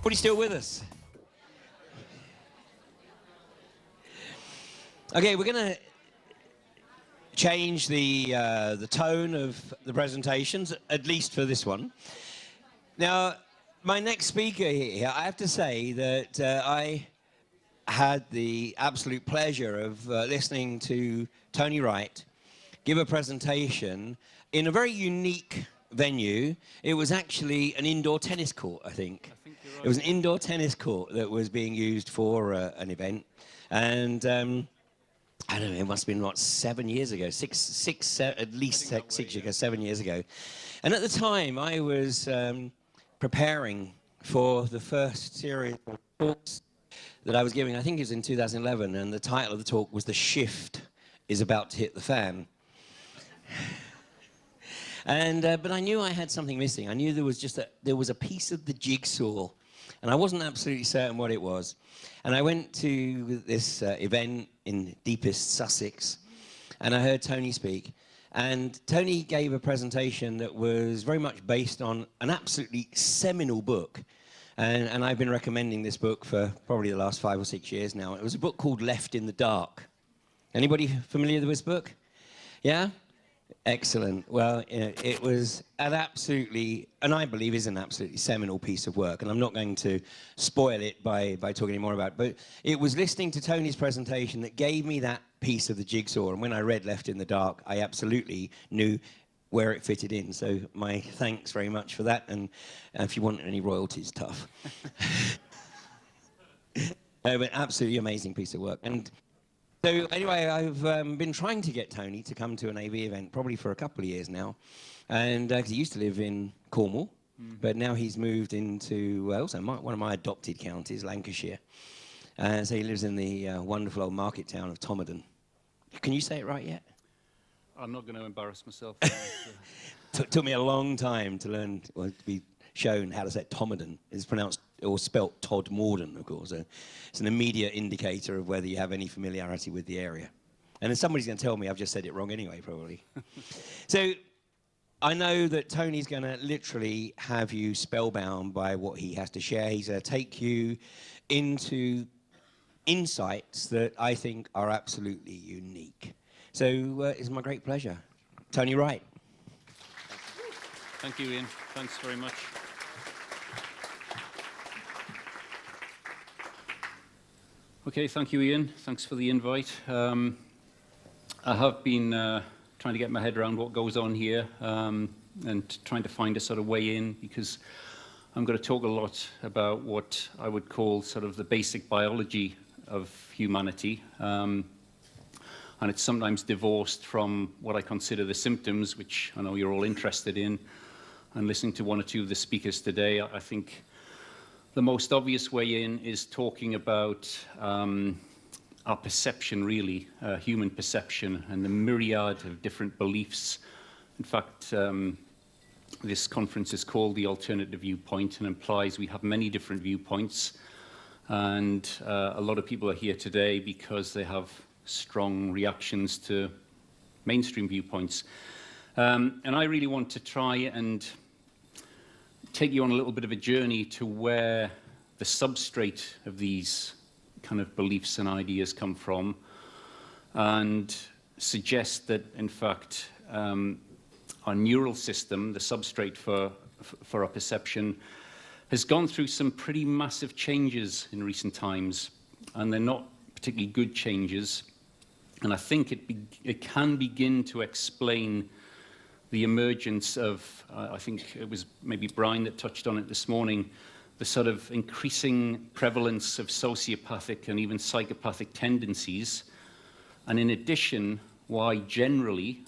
Everybody still with us? Okay, we're going to change the tone of the presentations, at least for this one. Now, my next speaker here, I have to say that I had the absolute pleasure of listening to Tony Wright give a presentation in a very unique venue. It was actually an indoor tennis court, I think. You're right. It was an indoor tennis court that was being used for an event. And I don't know, it must have been, what, 7 years ago, at least 6 years ago, 7 years ago. And at the time, I was preparing for the first series of talks that I was giving. I think it was in 2011, and the title of the talk was "The Shift is About to Hit the Fan." And but I knew I had something missing. I knew there was a piece of the jigsaw, and I wasn't absolutely certain what it was. And I went to this event in deepest Sussex, and I heard Tony speak. And Tony gave a presentation that was very much based on an absolutely seminal book. And I've been recommending this book for probably the last 5 or 6 years now. It was a book called Left in the Dark. Anybody familiar with this book? Yeah? Excellent. Well, you know, it was an absolutely, and I believe is an absolutely seminal piece of work, and I'm not going to spoil it by talking any more about it, but it was listening to Tony's presentation that gave me that piece of the jigsaw, and when I read Left in the Dark, I absolutely knew where it fitted in. So my thanks very much for that, and if you want any royalties, tough. But absolutely amazing piece of work. And so anyway, I've been trying to get Tony to come to an AV event probably for a couple of years now, and cause he used to live in Cornwall, but now he's moved into also one of my adopted counties, Lancashire. So he lives in the wonderful old market town of Tomadan. Can you say it right yet? I'm not going to embarrass myself. Took me a long time to learn, or to be shown how to say Tomadan. It's pronounced or spelt Todd Morden, of course. So it's an immediate indicator of whether you have any familiarity with the area. And then somebody's going to tell me I've just said it wrong anyway, probably. So I know that Tony's going to literally have you spellbound by what he has to share. He's going to take you into insights that I think are absolutely unique. So it's my great pleasure. Tony Wright. Thank you, Ian. Thanks very much. Okay, thank you, Ian. Thanks for the invite. I have been trying to get my head around what goes on here and trying to find a sort of way in, because I'm going to talk a lot about what I would call sort of the basic biology of humanity. And it's sometimes divorced from what I consider the symptoms, which I know you're all interested in. And listening to one or two of the speakers today, I think the most obvious way in is talking about our perception, really, human perception, and the myriad of different beliefs. In fact, this conference is called The Alternative Viewpoint and implies we have many different viewpoints. And a lot of people are here today because they have strong reactions to mainstream viewpoints. And I really want to try and take you on a little bit of a journey to where the substrate of these kind of beliefs and ideas come from, and suggest that, in fact, our neural system, the substrate for our perception, has gone through some pretty massive changes in recent times, and they're not particularly good changes. And I think it can begin to explain the emergence of, I think it was maybe Brian that touched on it this morning, the sort of increasing prevalence of sociopathic and even psychopathic tendencies. And in addition, why generally,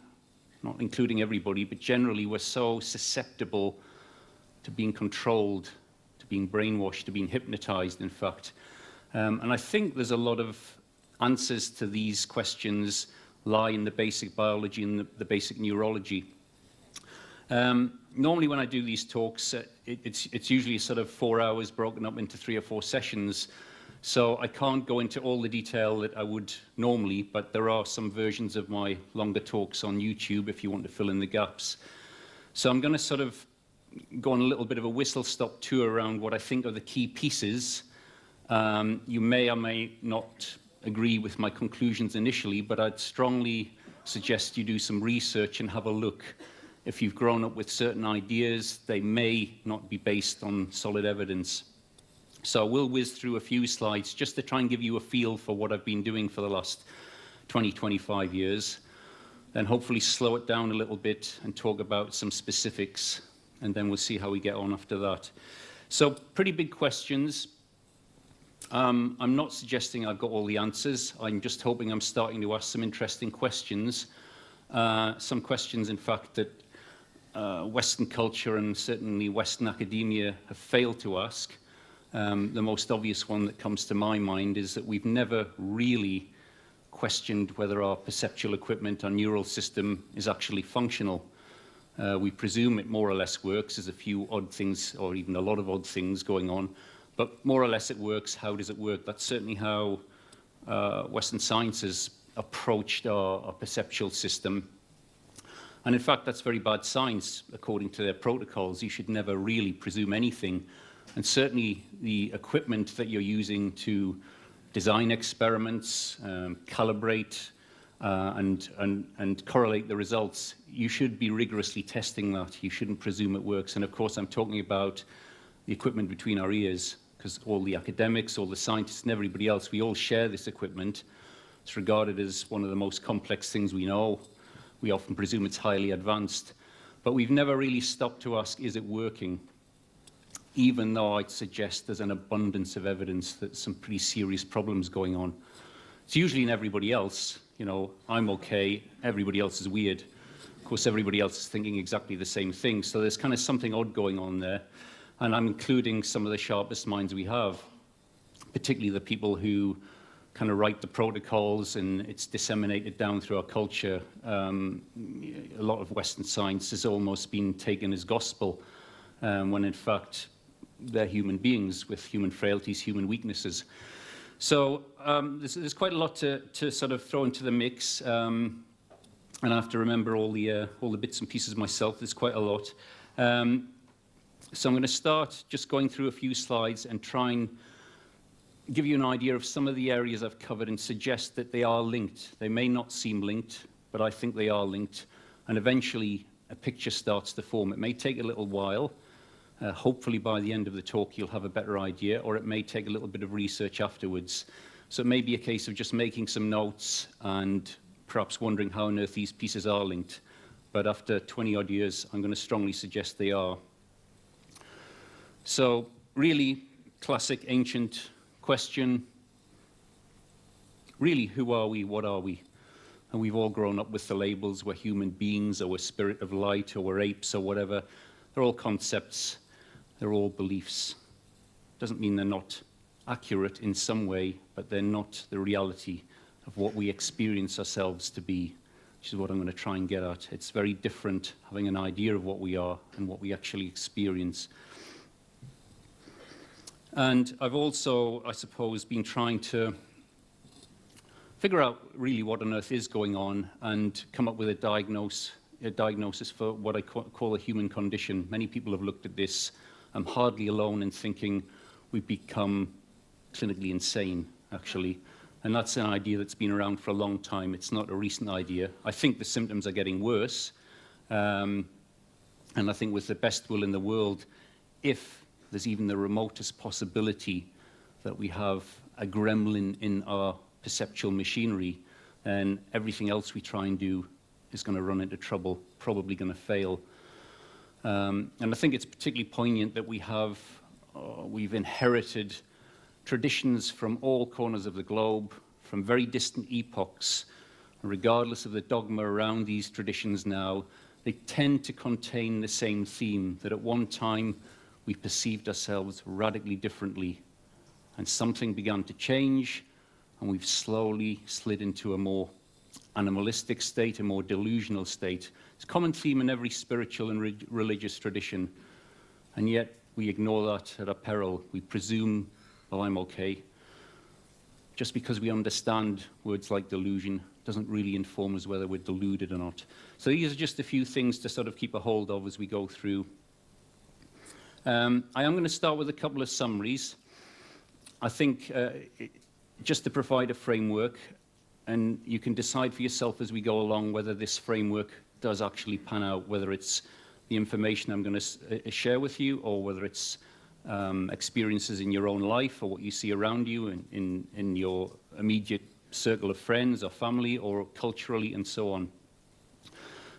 not including everybody, but generally we're so susceptible to being controlled, to being brainwashed, to being hypnotized, in fact. And I think there's a lot of answers to these questions lie in the basic biology and the basic neurology. Normally when I do these talks, it's usually sort of 4 hours broken up into 3 or 4 sessions. So I can't go into all the detail that I would normally, but there are some versions of my longer talks on YouTube if you want to fill in the gaps. So I'm going to sort of go on a little bit of a whistle-stop tour around what I think are the key pieces. You may or may not agree with my conclusions initially, but I'd strongly suggest you do some research and have a look. If you've grown up with certain ideas, they may not be based on solid evidence. So we'll whiz through a few slides just to try and give you a feel for what I've been doing for the last 20, 25 years. Then hopefully slow it down a little bit and talk about some specifics, and then we'll see how we get on after that. So pretty big questions. I'm not suggesting I've got all the answers. I'm just hoping I'm starting to ask some interesting questions. Some questions, in fact, that Western culture and certainly Western academia have failed to ask. The most obvious one that comes to my mind is that we've never really questioned whether our perceptual equipment, our neural system, is actually functional. We presume it more or less works. There's a few odd things, or even a lot of odd things going on, but more or less it works. How does it work? That's certainly how Western science has approached our perceptual system. And in fact, that's very bad science, according to their protocols. You should never really presume anything. And certainly the equipment that you're using to design experiments, calibrate, and correlate the results, you should be rigorously testing that. You shouldn't presume it works. And of course, I'm talking about the equipment between our ears, because all the academics, all the scientists, and everybody else, we all share this equipment. It's regarded as one of the most complex things we know. We often presume it's highly advanced. But we've never really stopped to ask, is it working? Even though I'd suggest there's an abundance of evidence that some pretty serious problems going on. It's usually in everybody else. You know, I'm okay, everybody else is weird. Of course, everybody else is thinking exactly the same thing. So there's kind of something odd going on there. And I'm including some of the sharpest minds we have, particularly the people who kind of write the protocols, and it's disseminated down through our culture. A lot of Western science has almost been taken as gospel, when in fact they're human beings with human frailties, human weaknesses. So there's quite a lot to sort of throw into the mix, and I have to remember all the bits and pieces myself. There's quite a lot. So I'm going to start just going through a few slides and try and give you an idea of some of the areas I've covered and suggest that they are linked. They may not seem linked, but I think they are linked. And eventually a picture starts to form. It may take a little while. Hopefully by the end of the talk you'll have a better idea, or it may take a little bit of research afterwards. So it may be a case of just making some notes and perhaps wondering how on earth these pieces are linked. But after 20 odd years, I'm going to strongly suggest they are. So really classic ancient question, really, who are we, what are we? And we've all grown up with the labels, we're human beings, or we're spirit of light, or we're apes, or whatever. They're all concepts, they're all beliefs. Doesn't mean they're not accurate in some way, but they're not the reality of what we experience ourselves to be, which is what I'm going to try and get at. It's very different having an idea of what we are and what we actually experience. And I've also, I suppose, been trying to figure out really what on earth is going on and come up with a diagnosis for what I call a human condition. Many people have looked at this. I'm hardly alone in thinking we've become clinically insane, actually. And that's an idea that's been around for a long time. It's not a recent idea. I think the symptoms are getting worse. And I think with the best will in the world, if there's even the remotest possibility that we have a gremlin in our perceptual machinery, then everything else we try and do is going to run into trouble, probably going to fail. And I think it's particularly poignant that we've inherited traditions from all corners of the globe, from very distant epochs. Regardless of the dogma around these traditions now, they tend to contain the same theme, that at one time we perceived ourselves radically differently, and something began to change, and we've slowly slid into a more animalistic state, a more delusional state. It's a common theme in every spiritual and religious tradition, and yet we ignore that at our peril. We presume, well, I'm okay. Just because we understand words like delusion doesn't really inform us whether we're deluded or not. So these are just a few things to sort of keep a hold of as we go through. I am going to start with a couple of summaries. I think just to provide a framework, and you can decide for yourself as we go along whether this framework does actually pan out, whether it's the information I'm going to share with you, or whether it's experiences in your own life, or what you see around you in your immediate circle of friends or family, or culturally, and so on.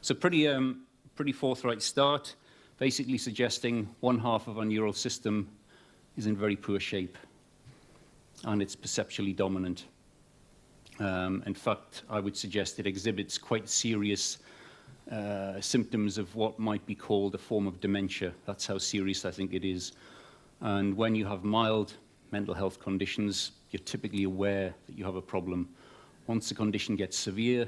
So pretty forthright start, basically suggesting one half of our neural system is in very poor shape, and it's perceptually dominant. In fact, I would suggest it exhibits quite serious symptoms of what might be called a form of dementia. That's how serious I think it is. And when you have mild mental health conditions, you're typically aware that you have a problem. Once the condition gets severe,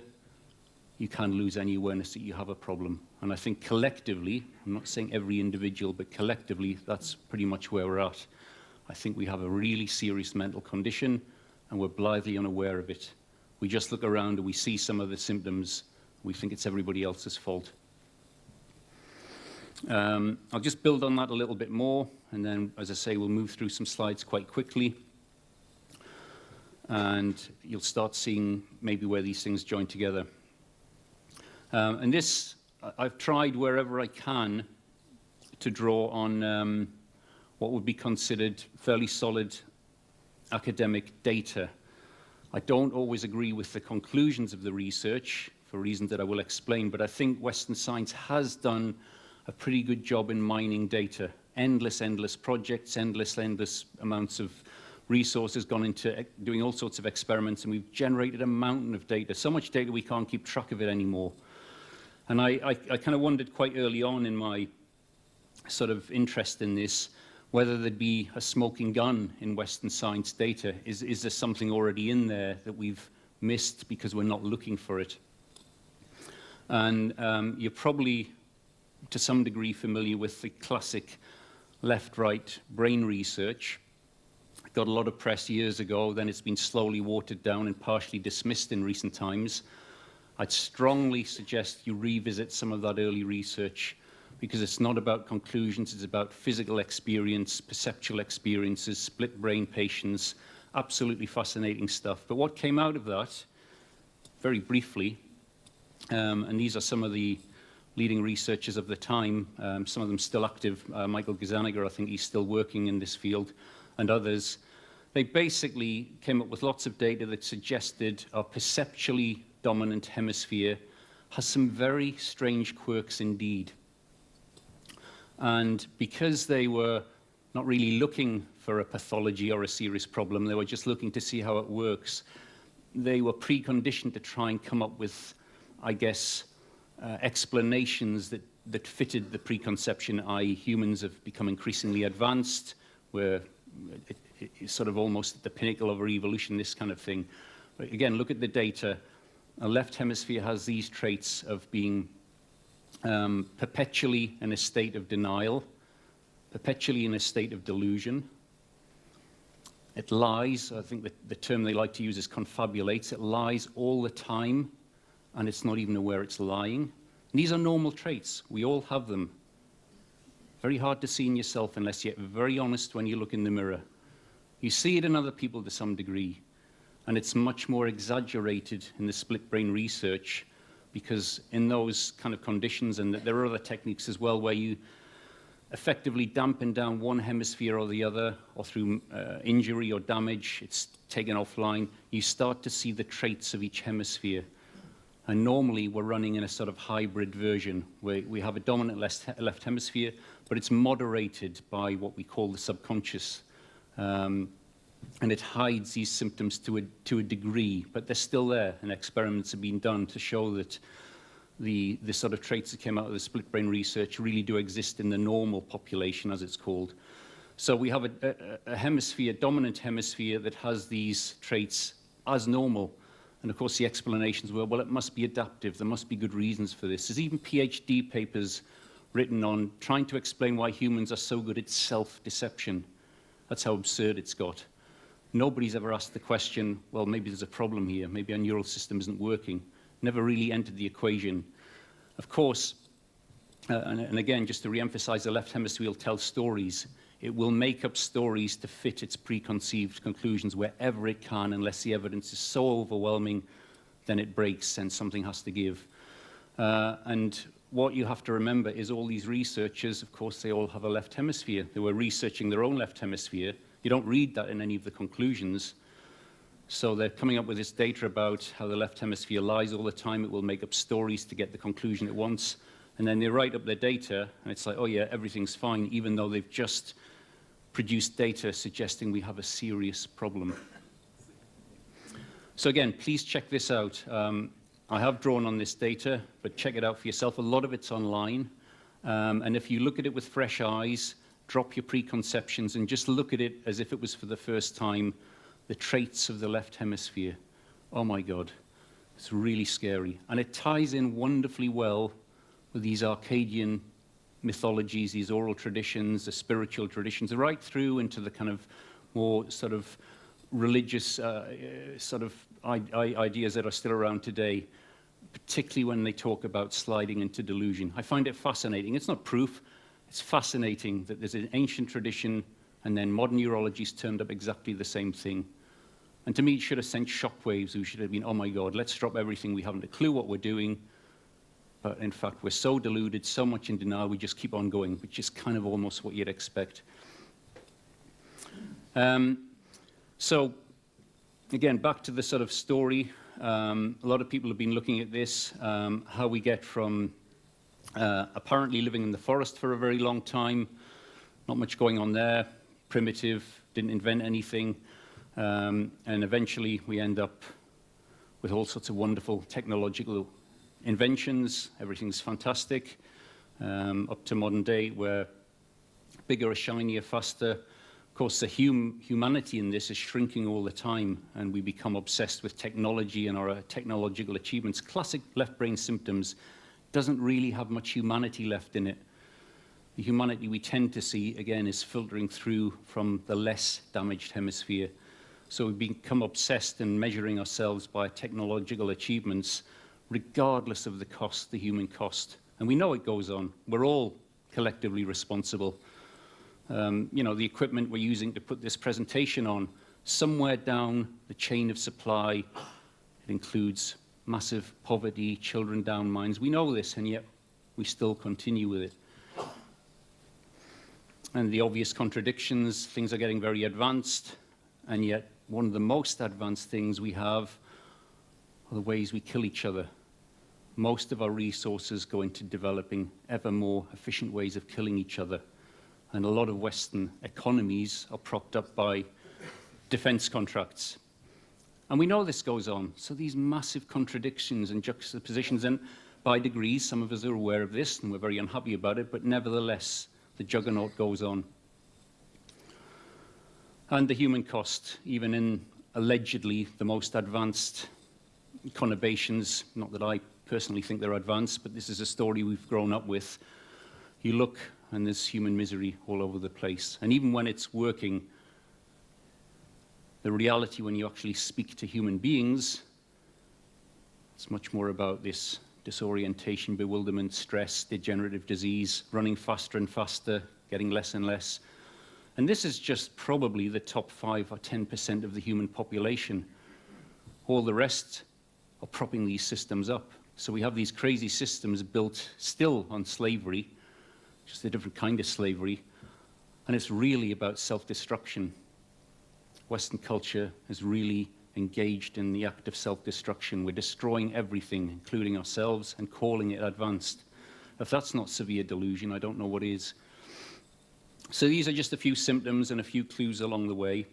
you can lose any awareness that you have a problem. And I think collectively, I'm not saying every individual, but collectively, that's pretty much where we're at. I think we have a really serious mental condition, and we're blithely unaware of it. We just look around and we see some of the symptoms. We think it's everybody else's fault. I'll just build on that a little bit more, and then, as I say, we'll move through some slides quite quickly. And you'll start seeing maybe where these things join together. And this, I've tried wherever I can to draw on what would be considered fairly solid academic data. I don't always agree with the conclusions of the research for reasons that I will explain, but I think Western science has done a pretty good job in mining data. Endless projects, endless amounts of resources gone into doing all sorts of experiments, and we've generated a mountain of data, so much data we can't keep track of it anymore. And I kind of wondered quite early on in my sort of interest in this, whether there'd be a smoking gun in Western science data. Is there something already in there that we've missed because we're not looking for it? And you're probably, to some degree, familiar with the classic left-right brain research. It got a lot of press years ago, then it's been slowly watered down and partially dismissed in recent times. I'd strongly suggest you revisit some of that early research, because it's not about conclusions, it's about physical experience, perceptual experiences, split brain patients, absolutely fascinating stuff. But what came out of that, very briefly, and these are some of the leading researchers of the time, some of them still active, Michael Gazzaniga, I think he's still working in this field, and others. They basically came up with lots of data that suggested our perceptually dominant hemisphere has some very strange quirks indeed. And because they were not really looking for a pathology or a serious problem, they were just looking to see how it works, they were preconditioned to try and come up with, I guess, explanations that fitted the preconception, i.e. humans have become increasingly advanced, we're it's sort of almost at the pinnacle of our evolution, this kind of thing. But again, look at the data. Our left hemisphere has these traits of being perpetually in a state of denial, perpetually in a state of delusion. It lies, I think the term they like to use is confabulates. It lies all the time, and it's not even aware it's lying. And these are normal traits. We all have them. Very hard to see in yourself unless you're very honest when you look in the mirror. You see it in other people to some degree, and it's much more exaggerated in the split brain research, because in those kind of conditions, and there are other techniques as well, where you effectively dampen down one hemisphere or the other, or through injury or damage, it's taken offline, you start to see the traits of each hemisphere. And normally we're running in a sort of hybrid version, where we have a dominant left hemisphere, but it's moderated by what we call the subconscious. And it hides these symptoms to a degree, but they're still there, and experiments have been done to show that the sort of traits that came out of the split brain research really do exist in the normal population, as it's called. So we have a hemisphere, dominant hemisphere, that has these traits as normal. And of course the explanations were, well, it must be adaptive, there must be good reasons for this. There's even PhD papers written on trying to explain why humans are so good at self-deception. That's how absurd it's got. Nobody's ever asked the question, well, maybe there's a problem here, maybe our neural system isn't working. Never really entered the equation. Of course, and again, just to re-emphasize, the left hemisphere will tell stories. It will make up stories to fit its preconceived conclusions wherever it can, unless the evidence is so overwhelming, then it breaks and something has to give. And what you have to remember is all these researchers, of course, they all have a left hemisphere. They were researching their own left hemisphere. You don't read that in any of the conclusions. So they're coming up with this data about how the left hemisphere lies all the time. It will make up stories to get the conclusion it wants. And then they write up their data, and it's like, oh yeah, everything's fine, even though they've just produced data suggesting we have a serious problem. So again, please check this out. I have drawn on this data, but check it out for yourself. A lot of it's online. And if you look at it with fresh eyes, drop your preconceptions and just look at it as if it was for the first time, the traits of the left hemisphere. Oh my God, it's really scary. And it ties in wonderfully well with these Arcadian mythologies, these oral traditions, the spiritual traditions, right through into the kind of more sort of religious ideas that are still around today, particularly when they talk about sliding into delusion. I find it fascinating. It's not proof. It's fascinating that there's an ancient tradition and then modern neurology's turned up exactly the same thing. And to me, it should have sent shockwaves. We should have been, oh my God, let's drop everything. We haven't a clue what we're doing. But in fact, we're so deluded, so much in denial, we just keep on going, which is kind of almost what you'd expect. So again, back to the sort of story. A lot of people have been looking at this, how we get from apparently living in the forest for a very long time, not much going on there, primitive, didn't invent anything, and eventually we end up with all sorts of wonderful technological inventions. Everything's fantastic, up to modern day where bigger, shinier, faster. Of course, the humanity in this is shrinking all the time, and we become obsessed with technology and our technological achievements. Classic left brain symptoms doesn't really have much humanity left in it. The humanity we tend to see, again, is filtering through from the less damaged hemisphere. So we become obsessed in measuring ourselves by technological achievements, regardless of the cost, the human cost. And we know it goes on. We're all collectively responsible. You know, the equipment we're using to put this presentation on, somewhere down the chain of supply, it includes massive poverty, children down mines. We know this, and yet we still continue with it. And the obvious contradictions, things are getting very advanced, and yet one of the most advanced things we have are the ways we kill each other. Most of our resources go into developing ever more efficient ways of killing each other. And a lot of Western economies are propped up by defense contracts. And we know this goes on. So these massive contradictions and juxtapositions, and by degrees, some of us are aware of this, and we're very unhappy about it, but nevertheless, the juggernaut goes on. And the human cost, even in allegedly the most advanced conurbations, not that I personally think they're advanced, but this is a story we've grown up with. You look, and there's human misery all over the place. And even when it's working, the reality when you actually speak to human beings, it's much more about this disorientation, bewilderment, stress, degenerative disease, running faster and faster, getting less and less. And this is just probably the top 5 or 10% of the human population. All the rest are propping these systems up. So we have these crazy systems built still on slavery, just a different kind of slavery, and it's really about self-destruction. Western culture is really engaged in the act of self-destruction. We're destroying everything, including ourselves, and calling it advanced. If that's not severe delusion, I don't know what is. So these are just a few symptoms and a few clues along the way.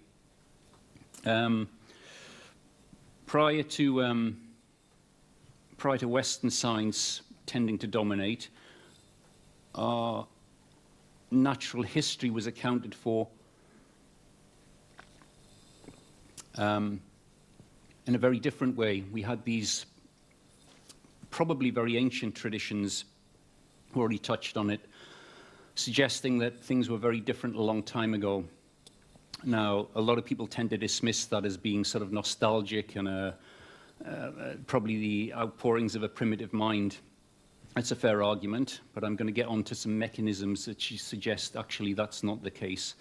Prior to Western science tending to dominate, our natural history was accounted for in a very different way. We had these probably very ancient traditions, already touched on it, suggesting that things were very different a long time ago. Now, a lot of people tend to dismiss that as being sort of nostalgic and probably the outpourings of a primitive mind. That's a fair argument, but I'm going to get onto some mechanisms that suggest actually that's not the case.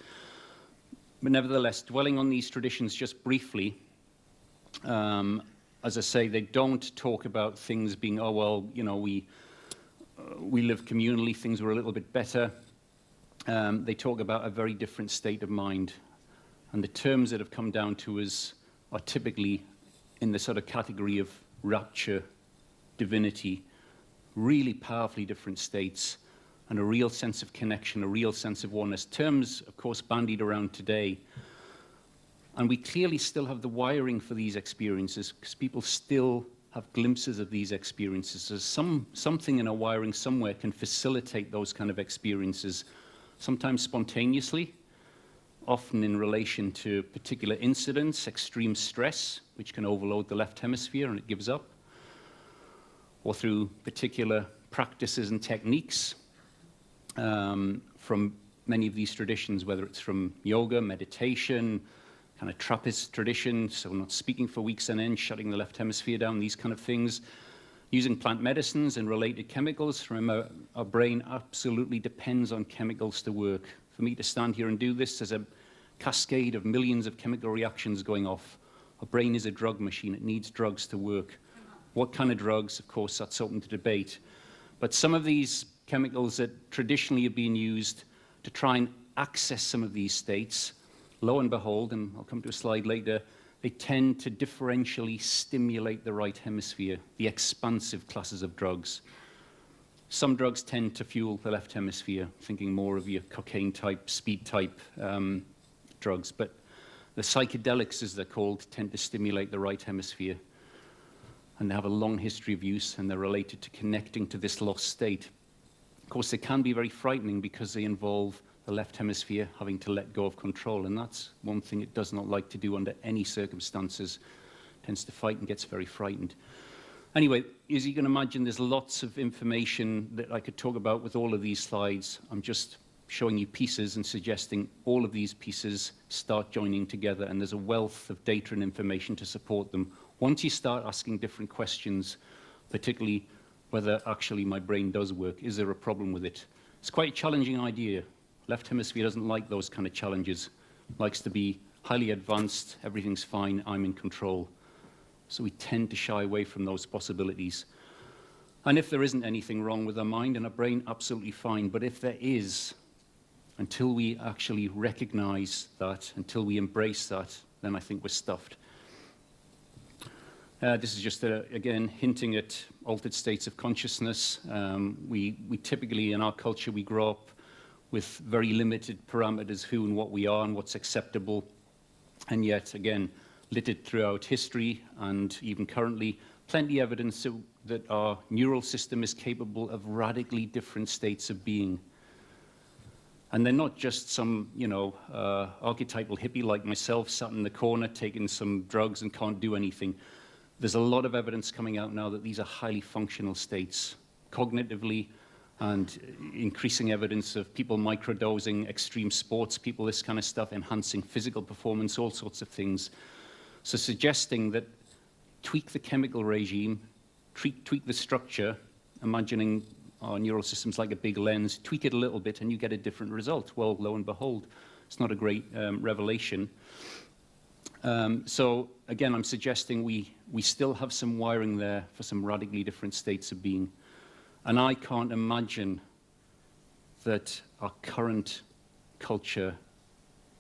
But nevertheless, dwelling on these traditions just briefly, as I say, they don't talk about things being, oh, well, you know, we live communally, things were a little bit better. They talk about a very different state of mind. And the terms that have come down to us are typically in the sort of category of rapture, divinity, really powerfully different states, and a real sense of connection, a real sense of oneness. Terms, of course, bandied around today. And we clearly still have the wiring for these experiences, because people still have glimpses of these experiences. So something in our wiring somewhere can facilitate those kind of experiences, sometimes spontaneously, often in relation to particular incidents, extreme stress, which can overload the left hemisphere and it gives up, or through particular practices and techniques from many of these traditions, whether it's from yoga, meditation, kind of Trappist tradition, so not speaking for weeks on end, shutting the left hemisphere down, these kind of things. Using plant medicines and related chemicals. Remember, our brain absolutely depends on chemicals to work. For me to stand here and do this, there's a cascade of millions of chemical reactions going off. Our brain is a drug machine. It needs drugs to work. What kind of drugs? Of course, that's open to debate. But some of these chemicals that traditionally have been used to try and access some of these states, lo and behold, and I'll come to a slide later, they tend to differentially stimulate the right hemisphere, the expansive classes of drugs. Some drugs tend to fuel the left hemisphere, thinking more of your cocaine type, speed type drugs, but the psychedelics, as they're called, tend to stimulate the right hemisphere. And they have a long history of use, and they're related to connecting to this lost state. Of course, they can be very frightening because they involve the left hemisphere having to let go of control, and that's one thing it does not like to do under any circumstances. It tends to fight and gets very frightened. Anyway, as you can imagine, there's lots of information that I could talk about with all of these slides. I'm just showing you pieces and suggesting all of these pieces start joining together, and there's a wealth of data and information to support them. Once you start asking different questions, particularly whether actually my brain does work, is there a problem with it? It's quite a challenging idea. Left hemisphere doesn't like those kind of challenges. It likes to be highly advanced, everything's fine, I'm in control. So we tend to shy away from those possibilities. And if there isn't anything wrong with our mind and our brain, absolutely fine. But if there is, until we actually recognize that, until we embrace that, then I think we're stuffed. This is just, again, hinting at altered states of consciousness. We typically, in our culture, we grow up with very limited parameters, who and what we are and what's acceptable. And yet, again, littered throughout history and even currently, plenty of evidence that our neural system is capable of radically different states of being. And they're not just some, archetypal hippie like myself sat in the corner taking some drugs and can't do anything. There's a lot of evidence coming out now that these are highly functional states, cognitively, and increasing evidence of people microdosing, extreme sports people, this kind of stuff, enhancing physical performance, all sorts of things. So suggesting that tweak the chemical regime, tweak the structure, imagining our neural systems like a big lens, tweak it a little bit and you get a different result. Well, lo and behold, it's not a great revelation. So again, I'm suggesting we still have some wiring there for some radically different states of being. And I can't imagine that our current culture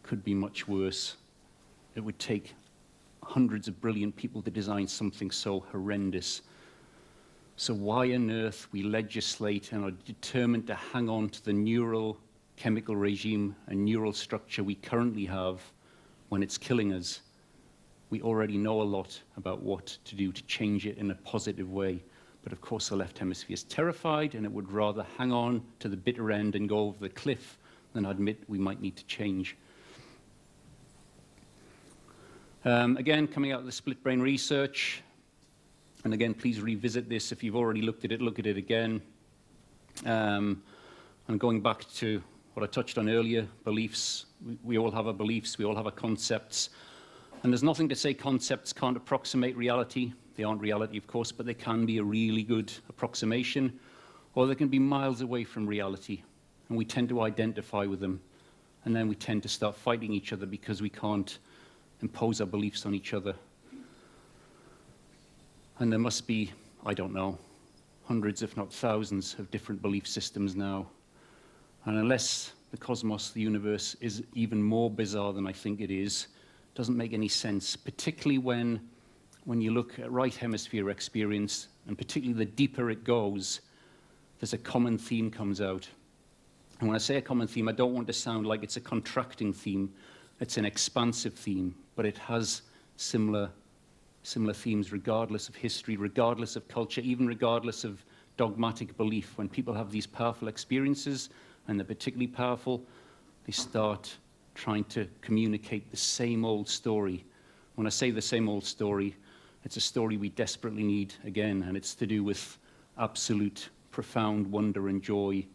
could be much worse. It would take hundreds of brilliant people to design something so horrendous. So why on earth we legislate and are determined to hang on to the neural chemical regime and neural structure we currently have when it's killing us? We already know a lot about what to do to change it in a positive way. But of course, the left hemisphere is terrified, and it would rather hang on to the bitter end and go over the cliff than admit we might need to change. Again, coming out of the split brain research, and again, please revisit this. If you've already looked at it, look at it again. And going back to what I touched on earlier, beliefs. We all have our beliefs, we all have our concepts. And there's nothing to say concepts can't approximate reality. They aren't reality, of course, but they can be a really good approximation. or they can be miles away from reality, and we tend to identify with them, and then we tend to start fighting each other because we can't impose our beliefs on each other. And there must be, I don't know, hundreds if not thousands of different belief systems now. And unless the cosmos, the universe, is even more bizarre than I think it is, it doesn't make any sense, particularly when you look at right hemisphere experience, and particularly the deeper it goes, there's a common theme comes out. And when I say a common theme, I don't want to sound like it's a contracting theme. It's an expansive theme, but it has similar themes regardless of history, regardless of culture, even regardless of dogmatic belief. When people have these powerful experiences, and they're particularly powerful, they start trying to communicate the same old story. When I say the same old story, it's a story we desperately need again, and it's to do with absolute, profound wonder and joy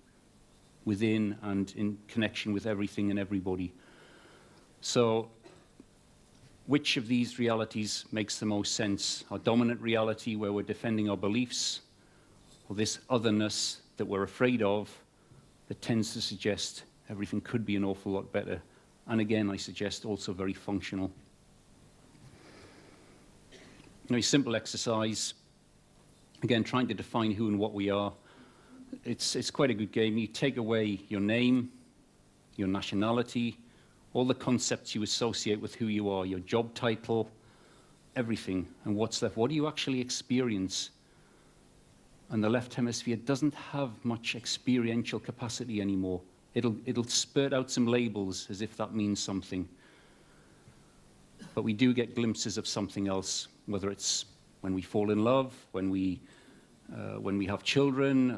within and in connection with everything and everybody. So, which of these realities makes the most sense? Our dominant reality, where we're defending our beliefs, or this otherness that we're afraid of, that tends to suggest everything could be an awful lot better, and again, I suggest also very functional. A simple exercise, again, trying to define who and what we are. It's quite a good game. You take away your name, your nationality, all the concepts you associate with who you are, your job title, everything, and what's left. What do you actually experience? And the left hemisphere doesn't have much experiential capacity anymore. It'll spurt out some labels as if that means something. But we do get glimpses of something else, whether it's when we fall in love, when we have children,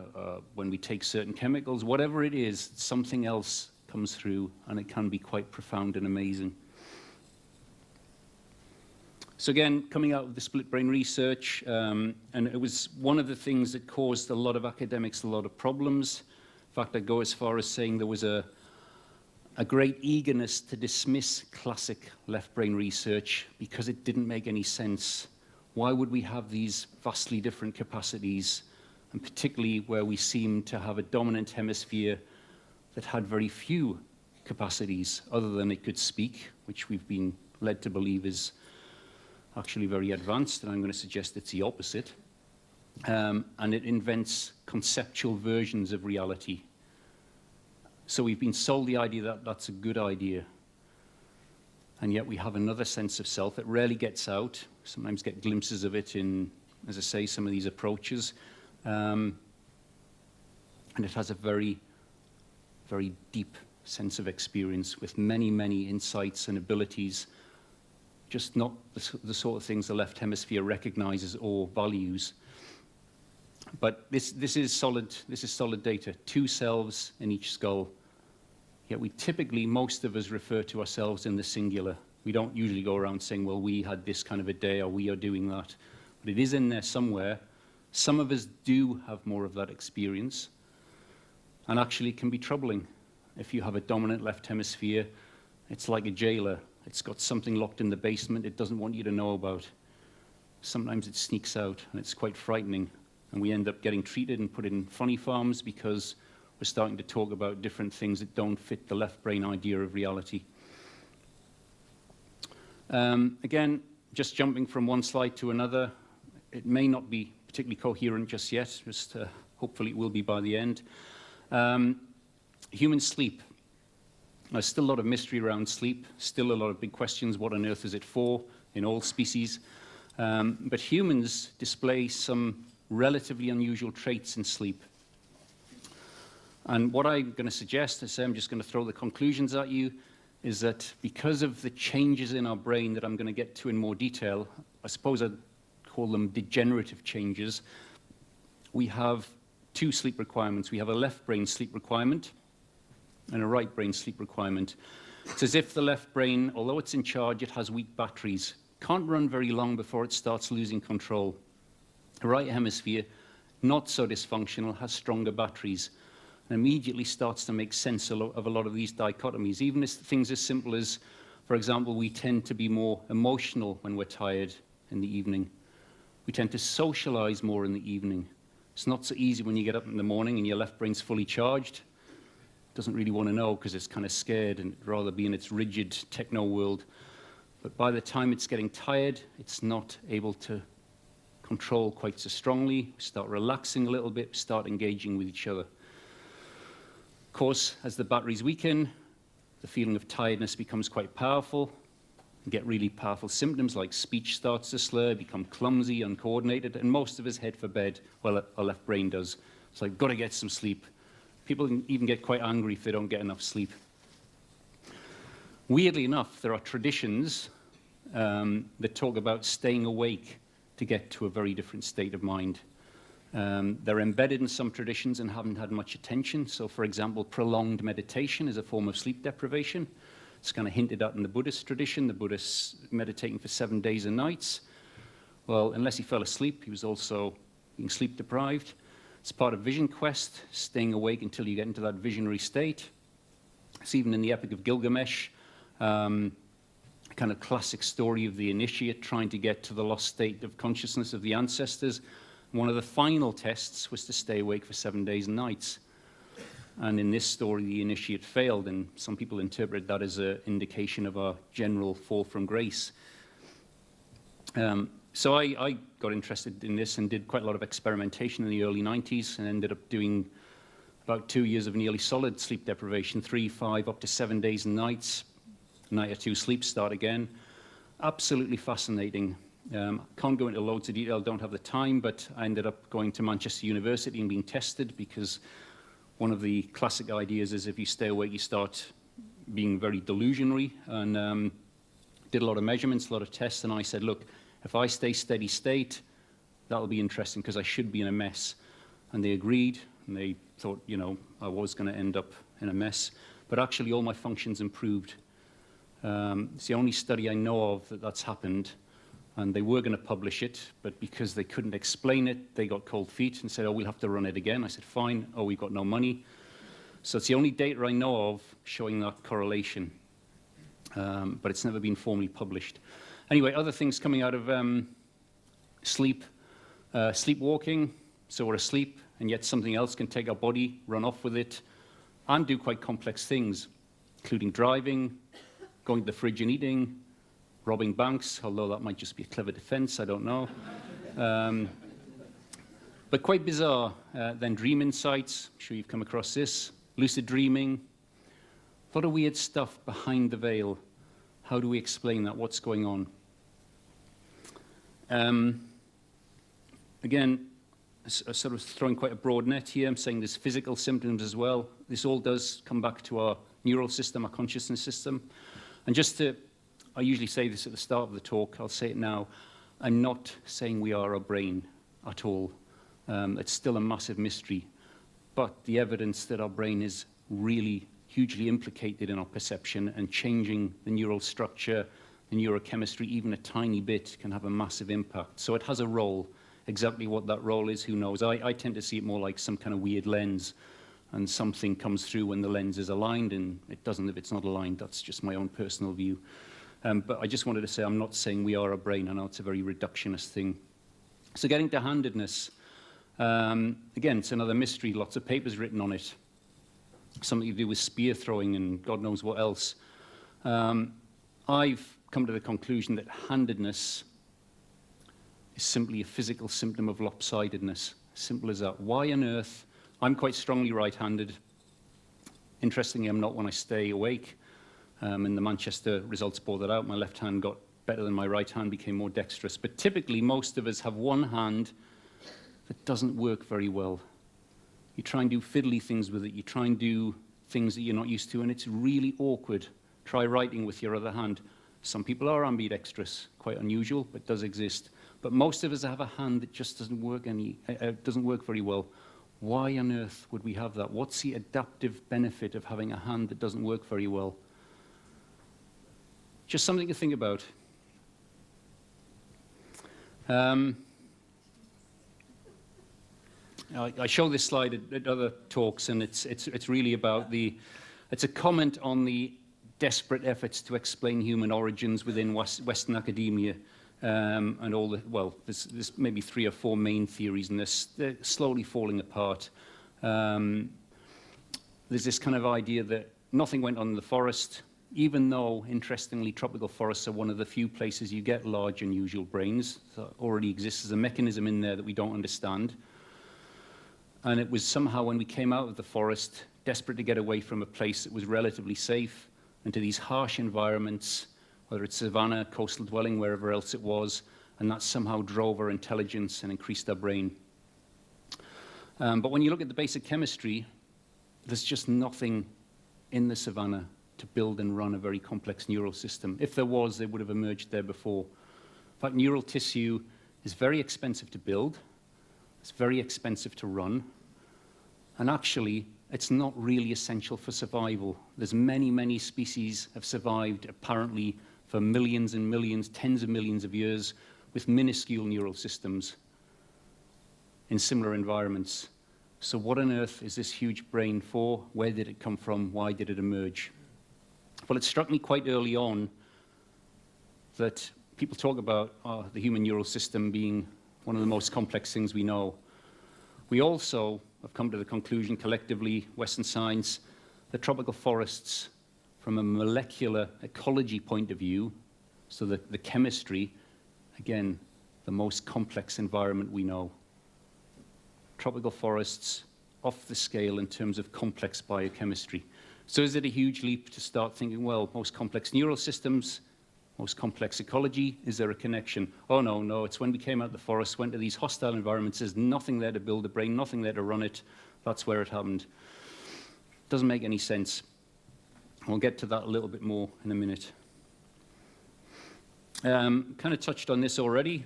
when we take certain chemicals, whatever it is, something else comes through, and it can be quite profound and amazing. So again, coming out of the split brain research, and it was one of the things that caused a lot of academics a lot of problems. In fact, I go as far as saying there was a great eagerness to dismiss classic left brain research because it didn't make any sense. Why would we have these vastly different capacities, and particularly where we seem to have a dominant hemisphere that had very few capacities other than it could speak, which we've been led to believe is actually very advanced, and I'm going to suggest it's the opposite. And it invents conceptual versions of reality. So we've been sold the idea that that's a good idea. And yet we have another sense of self that rarely gets out. Sometimes get glimpses of it in, as I say, some of these approaches. And it has a very, very deep sense of experience with many, many insights and abilities, just not the sort of things the left hemisphere recognizes or values. But this is solid data, 2 selves in each skull. Yet we typically, most of us refer to ourselves in the singular. We don't usually go around saying, well, we had this kind of a day, or we are doing that. But it is in there somewhere. Some of us do have more of that experience. And actually it can be troubling. If you have a dominant left hemisphere, it's like a jailer. It's got something locked in the basement it doesn't want you to know about. Sometimes it sneaks out, and it's quite frightening. And we end up getting treated and put in funny farms because we're starting to talk about different things that don't fit the left brain idea of reality. Again, just jumping from one slide to another, it may not be particularly coherent just yet, hopefully it will be by the end. Human sleep. There's still a lot of mystery around sleep, still a lot of big questions. What on earth is it for in all species? But humans display some relatively unusual traits in sleep. And what I'm going to suggest, I'm just going to throw the conclusions at you, is that because of the changes in our brain that I'm going to get to in more detail, I suppose I'd call them degenerative changes, we have 2 sleep requirements. We have a left brain sleep requirement and a right brain sleep requirement. It's as if the left brain, although it's in charge, it has weak batteries. Can't run very long before it starts losing control. The right hemisphere, not so dysfunctional, has stronger batteries, and immediately starts to make sense of a lot of these dichotomies. Even as things as simple as, for example, we tend to be more emotional when we're tired in the evening. We tend to socialize more in the evening. It's not so easy when you get up in the morning and your left brain's fully charged. It doesn't really want to know because it's kind of scared and rather be in its rigid techno world. But by the time it's getting tired, it's not able to control quite so strongly. We start relaxing a little bit, start engaging with each other. Of course, as the batteries weaken, the feeling of tiredness becomes quite powerful. You get really powerful symptoms like speech starts to slur, become clumsy, uncoordinated, and most of us head for bed. Well, our left brain does. It's like, got to get some sleep. People can even get quite angry if they don't get enough sleep. Weirdly enough, there are traditions that talk about staying awake to get to a very different state of mind. They're embedded in some traditions and haven't had much attention. So, for example, prolonged meditation is a form of sleep deprivation. It's kind of hinted at in the Buddhist tradition, the Buddhists meditating for 7 days and nights. Well, unless he fell asleep, he was also being sleep deprived. It's part of Vision Quest, staying awake until you get into that visionary state. It's even in the Epic of Gilgamesh, a kind of classic story of the initiate trying to get to the lost state of consciousness of the ancestors. One of the final tests was to stay awake for 7 days and nights. And in this story, the initiate failed, and some people interpret that as an indication of a general fall from grace. So I got interested in this and did quite a lot of experimentation in the early 90s and ended up doing about 2 years of nearly solid sleep deprivation, 3, 5, up to 7 days and nights. A night or two sleep, start again. Absolutely fascinating. Can't go into loads of detail, don't have the time, but I ended up going to Manchester University and being tested because one of the classic ideas is if you stay awake, you start being very delusionary, and did a lot of measurements, a lot of tests, and I said, look, if I stay steady state, that'll be interesting because I should be in a mess. And they agreed, and they thought, you know, I was going to end up in a mess, but actually all my functions improved. It's the only study I know of that's happened, and they were going to publish it, but because they couldn't explain it, they got cold feet and said, oh, we'll have to run it again. I said, fine. Oh, we've got no money. So it's the only data I know of showing that correlation, but it's never been formally published. Anyway, other things coming out of sleep, sleepwalking. So we're asleep, and yet something else can take our body, run off with it, and do quite complex things, including driving, going to the fridge and eating, robbing banks, although that might just be a clever defense, I don't know. But quite bizarre. Then dream insights, I'm sure you've come across this. Lucid dreaming, a lot of weird stuff behind the veil. How do we explain that? What's going on? Again, sort of throwing quite a broad net here. I'm saying there's physical symptoms as well. This all does come back to our neural system, our consciousness system. And just to, I usually say this at the start of the talk, I'll say it now, I'm not saying we are our brain at all. It's still a massive mystery. But the evidence that our brain is really hugely implicated in our perception and changing the neural structure, the neurochemistry, even a tiny bit, can have a massive impact. So it has a role. Exactly what that role is, who knows? I tend to see it more like some kind of weird lens, and something comes through when the lens is aligned, and it doesn't if it's not aligned. That's just my own personal view. But I just wanted to say I'm not saying we are a brain. I know it's a very reductionist thing. So getting to handedness, again, it's another mystery. Lots of papers written on it. Something to do with spear throwing and God knows what else. I've come to the conclusion that handedness is simply a physical symptom of lopsidedness. Simple as that. Why on earth? I'm quite strongly right-handed. Interestingly, I'm not when I stay awake. And the Manchester results bore that out. My left hand got better than my right hand, became more dexterous. But typically, most of us have one hand that doesn't work very well. You try and do fiddly things with it. You try and do things that you're not used to, and it's really awkward. Try writing with your other hand. Some people are ambidextrous, quite unusual, but does exist. But most of us have a hand that just doesn't work very well. Why on earth would we have that? What's the adaptive benefit of having a hand that doesn't work very well? Just something to think about. I show this slide at other talks, and it's really about it's a comment on the desperate efforts to explain human origins within Western academia. and all the, well, there's maybe 3 or 4 main theories, and they're slowly falling apart. There's this kind of idea that nothing went on in the forest, even though, interestingly, tropical forests are one of the few places you get large, unusual brains. So it already exists as a mechanism in there that we don't understand. And it was somehow when we came out of the forest, desperate to get away from a place that was relatively safe, into these harsh environments, whether it's savanna, coastal dwelling, wherever else it was, and that somehow drove our intelligence and increased our brain. But when you look at the basic chemistry, there's just nothing in the savanna to build and run a very complex neural system. If there was, they would have emerged there before. In fact, neural tissue is very expensive to build, it's very expensive to run, and actually, it's not really essential for survival. There's many, many species have survived, apparently, for millions and millions, tens of millions of years, with minuscule neural systems in similar environments. So what on earth is this huge brain for? Where did it come from? Why did it emerge? Well, it struck me quite early on that people talk about the human neural system being one of the most complex things we know. We also have come to the conclusion collectively, Western science, that tropical forests, from a molecular ecology point of view, so the chemistry, again, the most complex environment we know. Tropical forests off the scale in terms of complex biochemistry. So is it a huge leap to start thinking, well, most complex neural systems, most complex ecology, is there a connection? Oh, no, it's when we came out of the forest, went to these hostile environments, there's nothing there to build a brain, nothing there to run it, that's where it happened. Doesn't make any sense. We'll get to that a little bit more in a minute. Kind of touched on this already.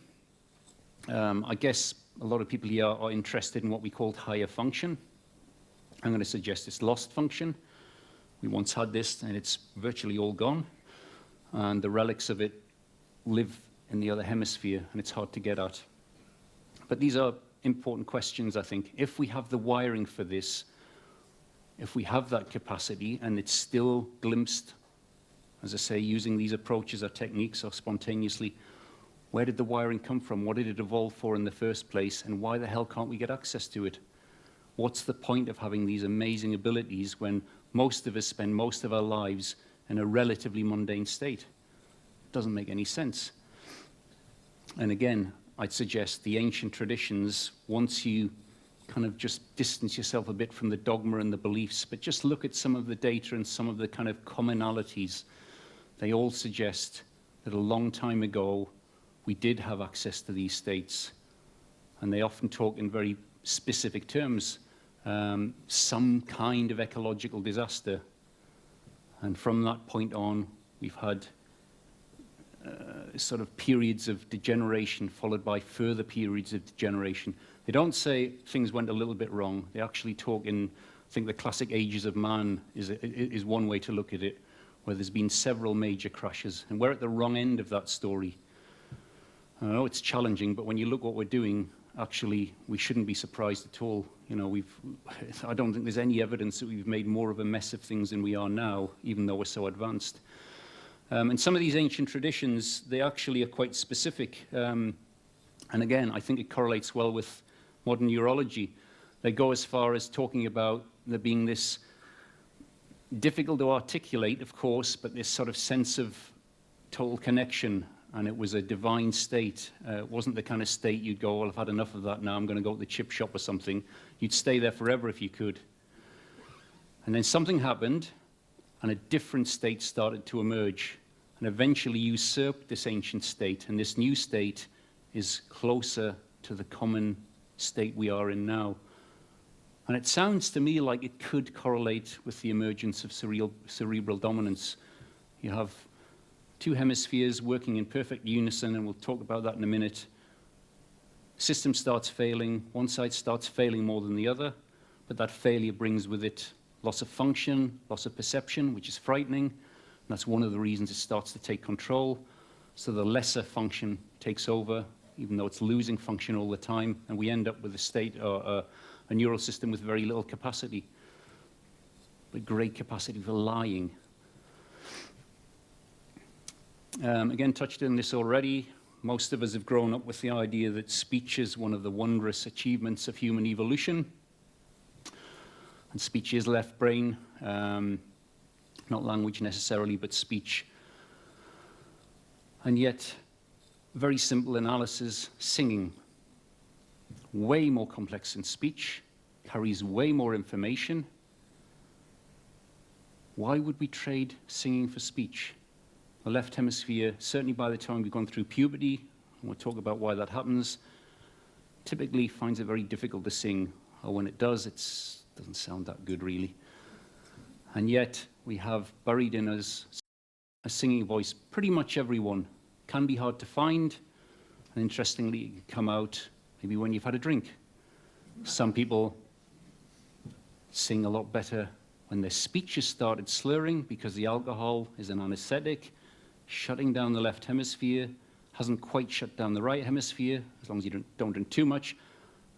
I guess a lot of people here are interested in what we called higher function. I'm going to suggest it's lost function. We once had this, and it's virtually all gone. And the relics of it live in the other hemisphere, and it's hard to get at. But these are important questions, I think. If we have the wiring for this, if we have that capacity, and it's still glimpsed, as I say, using these approaches or techniques or spontaneously, where did the wiring come from? What did it evolve for in the first place? And why the hell can't we get access to it? What's the point of having these amazing abilities when most of us spend most of our lives in a relatively mundane state? It doesn't make any sense. And again, I'd suggest the ancient traditions, once you kind of just distance yourself a bit from the dogma and the beliefs, but just look at some of the data and some of the kind of commonalities, they all suggest that a long time ago, we did have access to these states. And they often talk in very specific terms, some kind of ecological disaster. And from that point on, we've had sort of periods of degeneration followed by further periods of degeneration. They don't say things went a little bit wrong. They actually talk in, I think the classic ages of man is one way to look at it, where there's been several major crashes. And we're at the wrong end of that story. I know it's challenging, but when you look what we're doing, actually, we shouldn't be surprised at all. You know, I don't think there's any evidence that we've made more of a mess of things than we are now, even though we're so advanced. And some of these ancient traditions, they actually are quite specific. And again, I think it correlates well with modern neurology. They go as far as talking about there being this difficult to articulate, of course, but this sort of sense of total connection. And it was a divine state. It wasn't the kind of state you'd go, well, I've had enough of that now, I'm going to go to the chip shop or something. You'd stay there forever if you could. And then something happened, and a different state started to emerge, and eventually usurped this ancient state. And this new state is closer to the common state we are in now. And it sounds to me like it could correlate with the emergence of cerebral dominance. You have two hemispheres working in perfect unison, and we'll talk about that in a minute. System starts failing, one side starts failing more than the other, but that failure brings with it loss of function, loss of perception, which is frightening. And that's one of the reasons it starts to take control. So the lesser function takes over, even though it's losing function all the time, and we end up with a state or a neural system with very little capacity, but great capacity for lying. Again, touched on this already. most of us have grown up with the idea that speech is one of the wondrous achievements of human evolution. And speech is left brain, not language necessarily, but speech. And yet, very simple analysis, singing, way more complex than speech, carries way more information. Why would we trade singing for speech? The left hemisphere, certainly by the time we've gone through puberty, and we'll talk about why that happens, typically finds it very difficult to sing, or when it does, it doesn't sound that good really. And yet, we have buried in us a singing voice. Pretty much everyone. Can be hard to find, and interestingly, it can come out maybe when you've had a drink. Some people sing a lot better when their speech has started slurring because the alcohol is an anesthetic, shutting down the left hemisphere, hasn't quite shut down the right hemisphere, as long as you don't drink too much,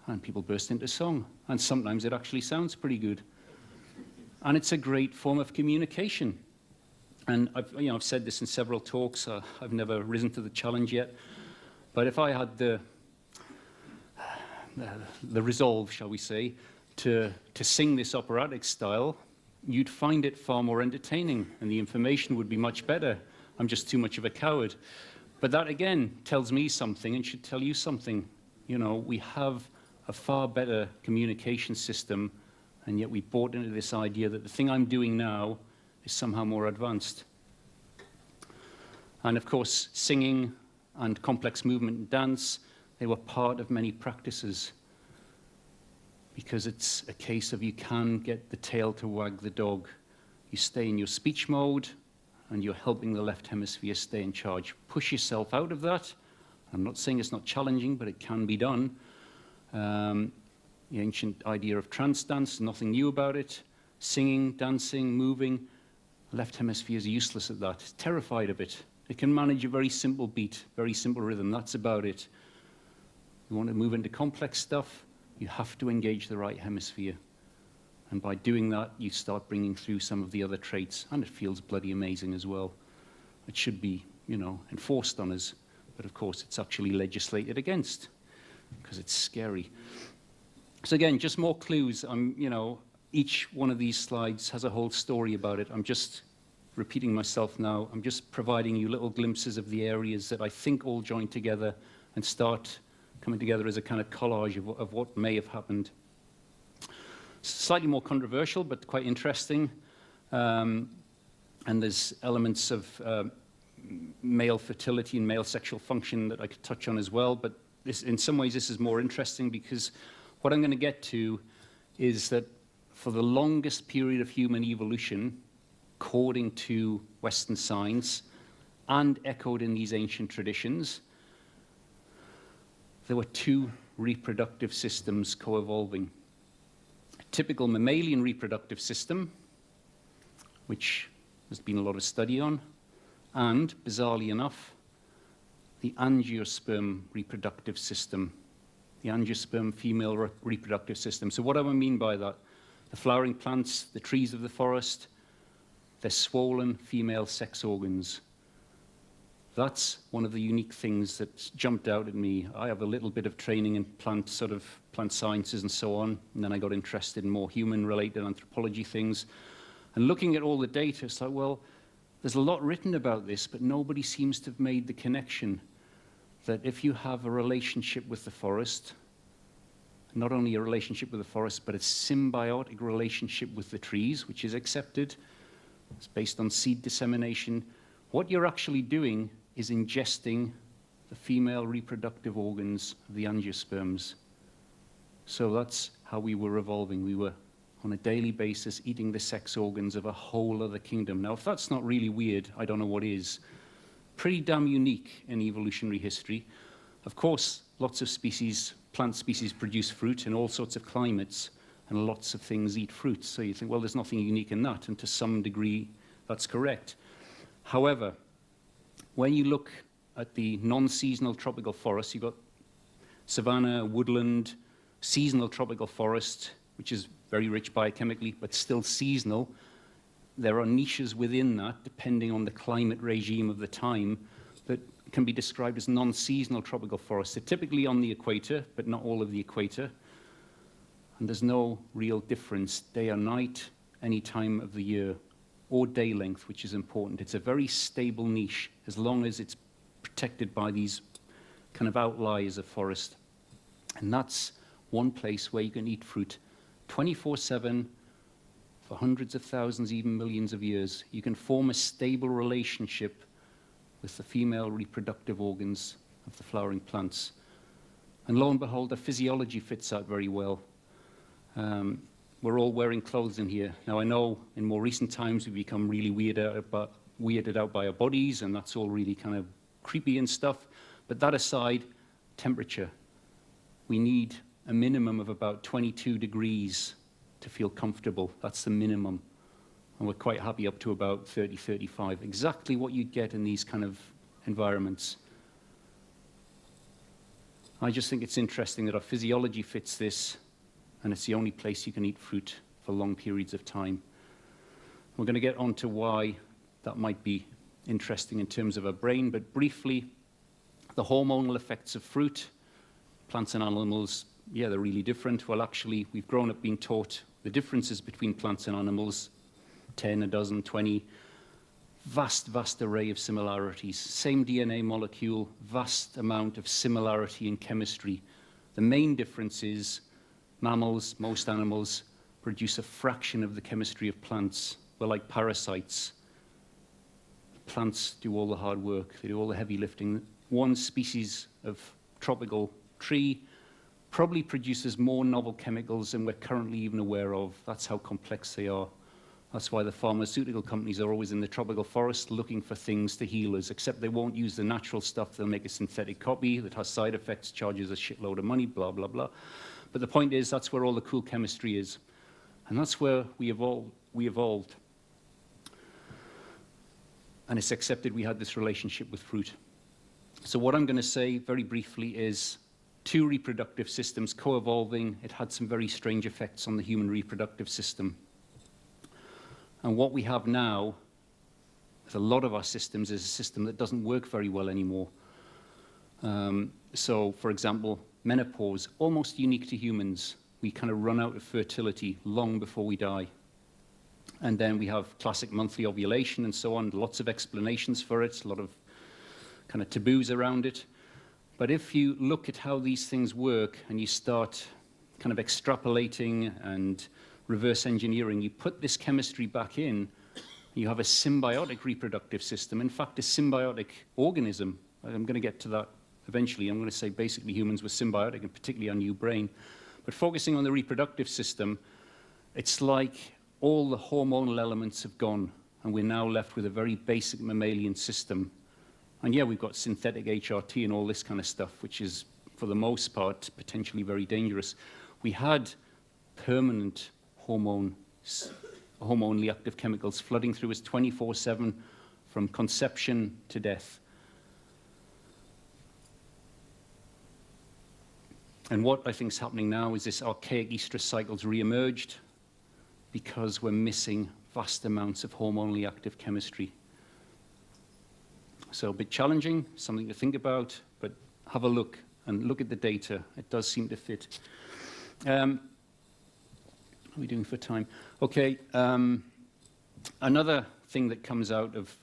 and people burst into song. And sometimes it actually sounds pretty good. And it's a great form of communication. And I've said this in several talks. I've never risen to the challenge yet. But if I had the resolve, shall we say, to sing this operatic style, you'd find it far more entertaining, and the information would be much better. I'm just too much of a coward. But that, again, tells me something and should tell you something. You know, we have a far better communication system, and yet we bought into this idea that the thing I'm doing now is somehow more advanced. And of course, singing and complex movement and dance, they were part of many practices, because it's a case of you can get the tail to wag the dog. You stay in your speech mode, and you're helping the left hemisphere stay in charge. Push yourself out of that. I'm not saying it's not challenging, but it can be done. The ancient idea of trance dance, nothing new about it. Singing, dancing, moving. Left hemisphere is useless at that. It's terrified of it. It can manage a very simple beat, very simple rhythm. That's about it. You want to move into complex stuff, you have to engage the right hemisphere. And by doing that, you start bringing through some of the other traits, and it feels bloody amazing as well. It should be, you know, enforced on us, but of course it's actually legislated against, because it's scary. So again, just more clues. Each one of these slides has a whole story about it. I'm just repeating myself now. I'm just providing you little glimpses of the areas that I think all join together and start coming together as a kind of collage of what may have happened. Slightly more controversial, but quite interesting. And there's elements of male fertility and male sexual function that I could touch on as well. But in some ways, this is more interesting, because what I'm going to get to is that for the longest period of human evolution, according to Western science and echoed in these ancient traditions, there were two reproductive systems co-evolving. A typical mammalian reproductive system, which there's been a lot of study on, and, bizarrely enough, the angiosperm reproductive system, the angiosperm female reproductive system. So what do I mean by that? The flowering plants, the trees of the forest, they're swollen female sex organs. That's one of the unique things that jumped out at me. I have a little bit of training in plant sciences and so on, and then I got interested in more human-related anthropology things. And looking at all the data, it's like, well, there's a lot written about this, but nobody seems to have made the connection that if you have a relationship with the forest, not only a relationship with the forest, but a symbiotic relationship with the trees, which is accepted, it's based on seed dissemination, what you're actually doing is ingesting the female reproductive organs of the angiosperms. So that's how we were evolving. We were, on a daily basis, eating the sex organs of a whole other kingdom. Now, if that's not really weird, I don't know what is. Pretty damn unique in evolutionary history. Of course, lots of species, plant species, produce fruit in all sorts of climates, and lots of things eat fruits. So you think, well, there's nothing unique in that, and to some degree, that's correct. However, when you look at the non-seasonal tropical forests, you've got savanna, woodland, seasonal tropical forest, which is very rich biochemically, but still seasonal. There are niches within that, depending on the climate regime of the time, that can be described as non-seasonal tropical forests. They're typically on the equator, but not all of the equator. And there's no real difference day or night, any time of the year, or day length, which is important. It's a very stable niche as long as it's protected by these kind of outliers of forest. And that's one place where you can eat fruit 24/7 for hundreds of thousands, even millions of years. You can form a stable relationship with the female reproductive organs of the flowering plants. And lo and behold, the physiology fits that very well. We're all wearing clothes in here. Now, I know in more recent times we've become really weirded out by our bodies, and that's all really kind of creepy and stuff. But that aside, temperature. We need a minimum of about 22 degrees to feel comfortable. That's the minimum. And we're quite happy up to about 30, 35. Exactly what you'd get in these kind of environments. I just think it's interesting that our physiology fits this, and it's the only place you can eat fruit for long periods of time. We're going to get on to why that might be interesting in terms of our brain, but briefly, the hormonal effects of fruit, plants and animals, yeah, they're really different. Well, actually, we've grown up being taught the differences between plants and animals, 10, a dozen, 20, vast array of similarities. Same DNA molecule, vast amount of similarity in chemistry. The main difference is mammals, most animals, produce a fraction of the chemistry of plants. We're like parasites. Plants do all the hard work. They do all the heavy lifting. One species of tropical tree probably produces more novel chemicals than we're currently even aware of. That's how complex they are. That's why the pharmaceutical companies are always in the tropical forest looking for things to heal us, except they won't use the natural stuff. They'll make a synthetic copy that has side effects, charges a shitload of money, blah, blah, blah. But the point is, that's where all the cool chemistry is. And that's where we evolved. And it's accepted we had this relationship with fruit. So what I'm going to say very briefly is two reproductive systems co-evolving. It had some very strange effects on the human reproductive system. And what we have now, with a lot of our systems, is a system that doesn't work very well anymore. So, for example, menopause, almost unique to humans. We kind of run out of fertility long before we die. And then we have classic monthly ovulation and so on, lots of explanations for it, a lot of kind of taboos around it. But if you look at how these things work and you start kind of extrapolating and reverse engineering, you put this chemistry back in, you have a symbiotic reproductive system, in fact, a symbiotic organism. I'm going to get to that eventually. I'm going to say basically humans were symbiotic, and particularly our new brain. But focusing on the reproductive system, it's like all the hormonal elements have gone, and we're now left with a very basic mammalian system. And yeah, we've got synthetic HRT and all this kind of stuff, which is, for the most part, potentially very dangerous. We had permanent hormonally active chemicals flooding through us 24/7 from conception to death. And what I think is happening now is this archaic estrous cycle's re-emerged because we're missing vast amounts of hormonally active chemistry. So a bit challenging, something to think about, but have a look and look at the data. It does seem to fit. How are we doing for time? Okay, another thing that comes out of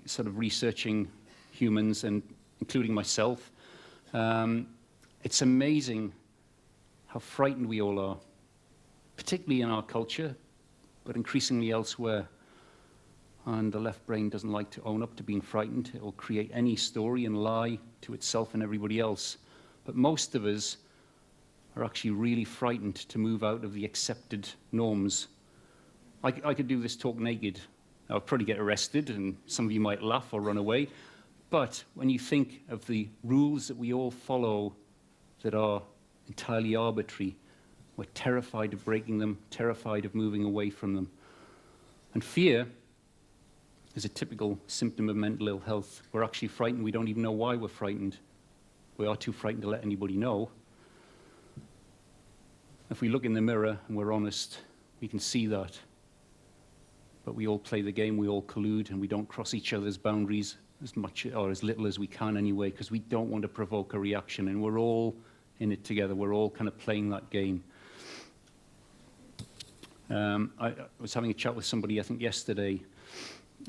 sort of researching humans, and including myself, it's amazing how frightened we all are, particularly in our culture, but increasingly elsewhere. And the left brain doesn't like to own up to being frightened. It will create any story and lie to itself and everybody else. But most of us are actually really frightened to move out of the accepted norms. I could do this talk naked. I'll probably get arrested, and some of you might laugh or run away. But when you think of the rules that we all follow that are entirely arbitrary, we're terrified of breaking them, terrified of moving away from them. And fear is a typical symptom of mental ill health. We're actually frightened. We don't even know why we're frightened. We are too frightened to let anybody know. If we look in the mirror and we're honest, we can see that. But we all play the game, we all collude, and we don't cross each other's boundaries as much or as little as we can anyway, because we don't want to provoke a reaction, and we're all in it together. We're all kind of playing that game. I was having a chat with somebody, I think yesterday,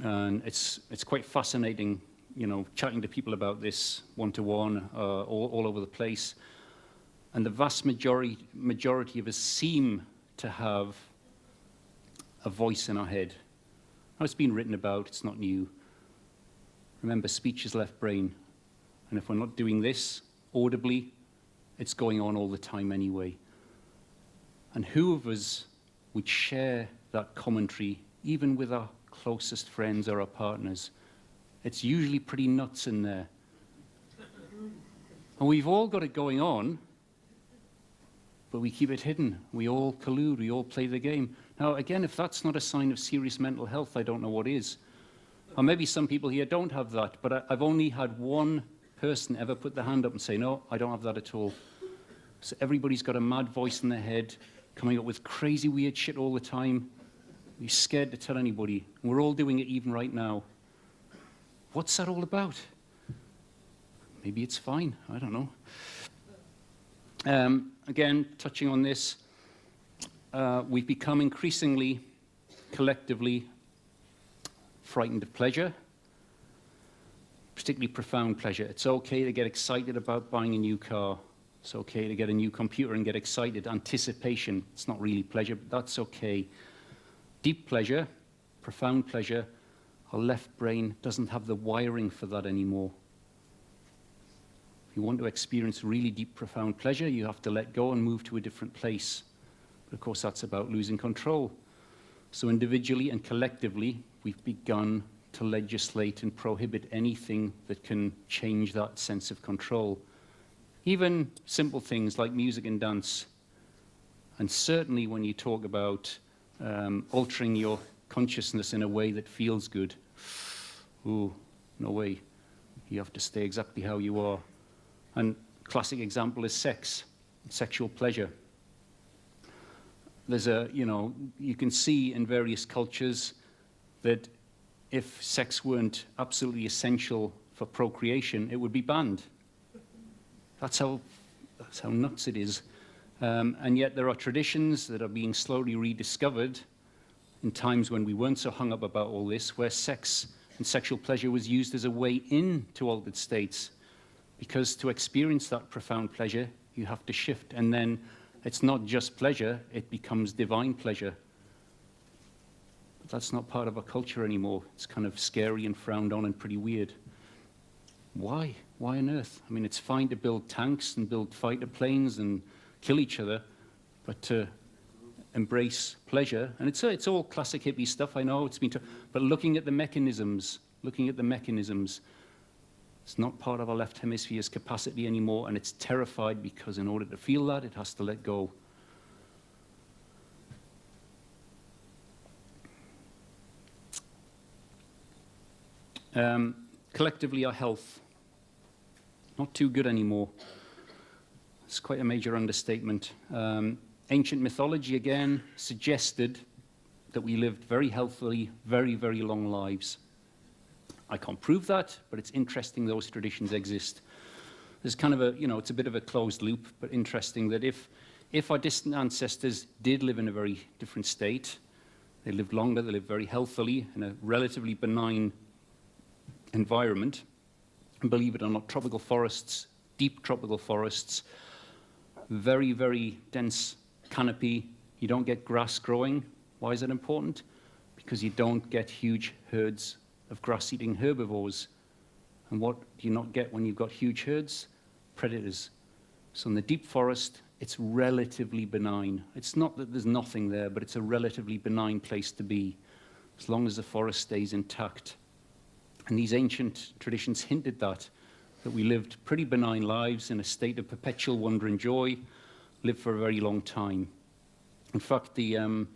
and it's quite fascinating, you know, chatting to people about this one-to-one, all over the place. And the vast majority of us seem to have a voice in our head. Now, it's been written about, it's not new. Remember, speech is left brain. And if we're not doing this audibly, it's going on all the time anyway. And who of us would share that commentary, even with our closest friends or our partners? It's usually pretty nuts in there. And we've all got it going on, but we keep it hidden. We all collude, we all play the game. Now, again, if that's not a sign of serious mental health, I don't know what is. Or maybe some people here don't have that, but I've only had one person ever put their hand up and say, no, I don't have that at all. So everybody's got a mad voice in their head, coming up with crazy, weird shit all the time. You're scared to tell anybody. And we're all doing it even right now. What's that all about? Maybe it's fine, I don't know. Again, touching on this, we've become increasingly, collectively, frightened of pleasure, particularly profound pleasure. It's okay to get excited about buying a new car. It's okay to get a new computer and get excited. Anticipation, it's not really pleasure, but that's okay. Deep pleasure, profound pleasure, our left brain doesn't have the wiring for that anymore. If you want to experience really deep, profound pleasure, you have to let go and move to a different place. But of course, that's about losing control. So individually and collectively, we've begun to legislate and prohibit anything that can change that sense of control. Even simple things like music and dance. And certainly when you talk about altering your consciousness in a way that feels good, ooh, no way. You have to stay exactly how you are. And classic example is sex, sexual pleasure. There's you can see in various cultures that if sex weren't absolutely essential for procreation, it would be banned. That's how nuts it is. And yet there are traditions that are being slowly rediscovered in times when we weren't so hung up about all this, where sex and sexual pleasure was used as a way into altered states. Because to experience that profound pleasure, you have to shift. And then it's not just pleasure, it becomes divine pleasure. But that's not part of our culture anymore. It's kind of scary and frowned on and pretty weird. Why? Why on earth? I mean, it's fine to build tanks and build fighter planes and kill each other, but to embrace pleasure, and it's all classic hippie stuff, I know, but looking at the mechanisms, it's not part of our left hemisphere's capacity anymore, and it's terrified because in order to feel that, it has to let go. Collectively, our health, not too good anymore. It's quite a major understatement. Ancient mythology, again, suggested that we lived very healthily, very, very long lives. I can't prove that, but it's interesting those traditions exist. There's kind of it's a bit of a closed loop, but interesting that if our distant ancestors did live in a very different state, they lived longer, they lived very healthily in a relatively benign environment, and believe it or not, tropical forests, deep tropical forests, very, very dense canopy, you don't get grass growing. Why is that important? Because you don't get huge herds of grass-eating herbivores. And what do you not get when you've got huge herds? Predators. So in the deep forest, it's relatively benign. It's not that there's nothing there, but it's a relatively benign place to be, as long as the forest stays intact. And these ancient traditions hinted that we lived pretty benign lives in a state of perpetual wonder and joy, lived for a very long time. In fact, the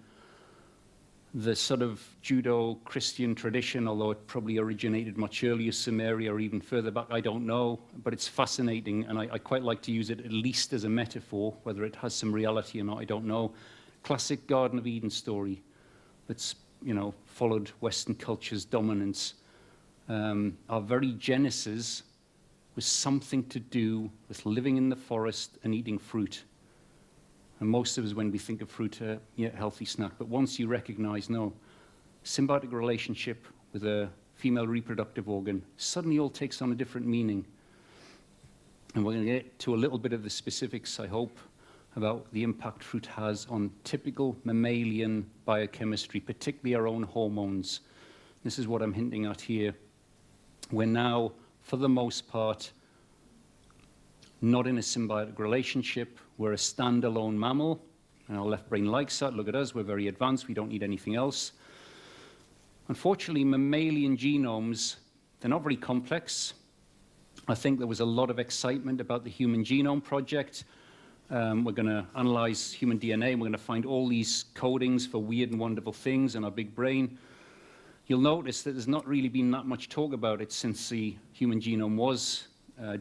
sort of Judo-Christian tradition, although it probably originated much earlier, Sumeria, or even further back, I don't know, but it's fascinating, and I quite like to use it at least as a metaphor. Whether it has some reality or not, I don't know. Classic Garden of Eden story that's, followed Western culture's dominance. our very genesis was something to do with living in the forest and eating fruit. And most of us, when we think of fruit, yeah, healthy snack. But once you recognize, no, symbiotic relationship with a female reproductive organ, suddenly all takes on a different meaning. And we're going to get to a little bit of the specifics, I hope, about the impact fruit has on typical mammalian biochemistry, particularly our own hormones. This is what I'm hinting at here. We're now, for the most part, not in a symbiotic relationship. We're a standalone mammal, and our left brain likes that. Look at us, we're very advanced, we don't need anything else. Unfortunately, mammalian genomes, they're not very complex. I think there was a lot of excitement about the Human Genome Project. We're going to analyze human DNA, and we're going to find all these codings for weird and wonderful things in our big brain. You'll notice that there's not really been that much talk about it since the human genome was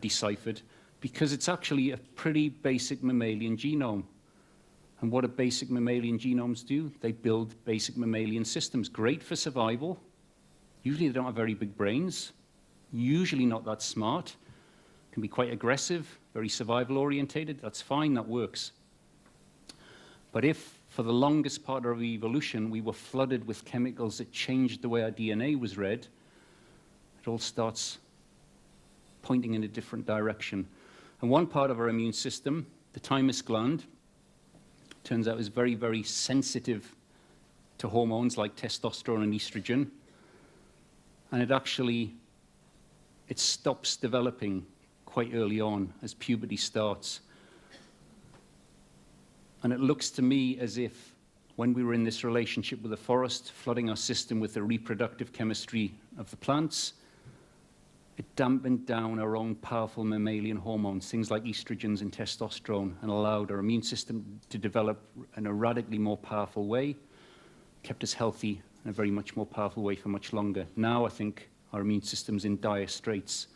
deciphered, because it's actually a pretty basic mammalian genome. And what do basic mammalian genomes do? They build basic mammalian systems, great for survival. Usually they don't have very big brains, usually not that smart, can be quite aggressive, very survival orientated. That's fine, that works. But if for the longest part of evolution we were flooded with chemicals that changed the way our DNA was read, it all starts pointing in a different direction. And one part of our immune system, the thymus gland, turns out is very, very sensitive to hormones like testosterone and estrogen. And it stops developing quite early on as puberty starts. And it looks to me as if when we were in this relationship with the forest, flooding our system with the reproductive chemistry of the plants, it dampened down our own powerful mammalian hormones, things like estrogens and testosterone, and allowed our immune system to develop in a radically more powerful way, kept us healthy in a very much more powerful way for much longer. Now I think our immune system's in dire straits.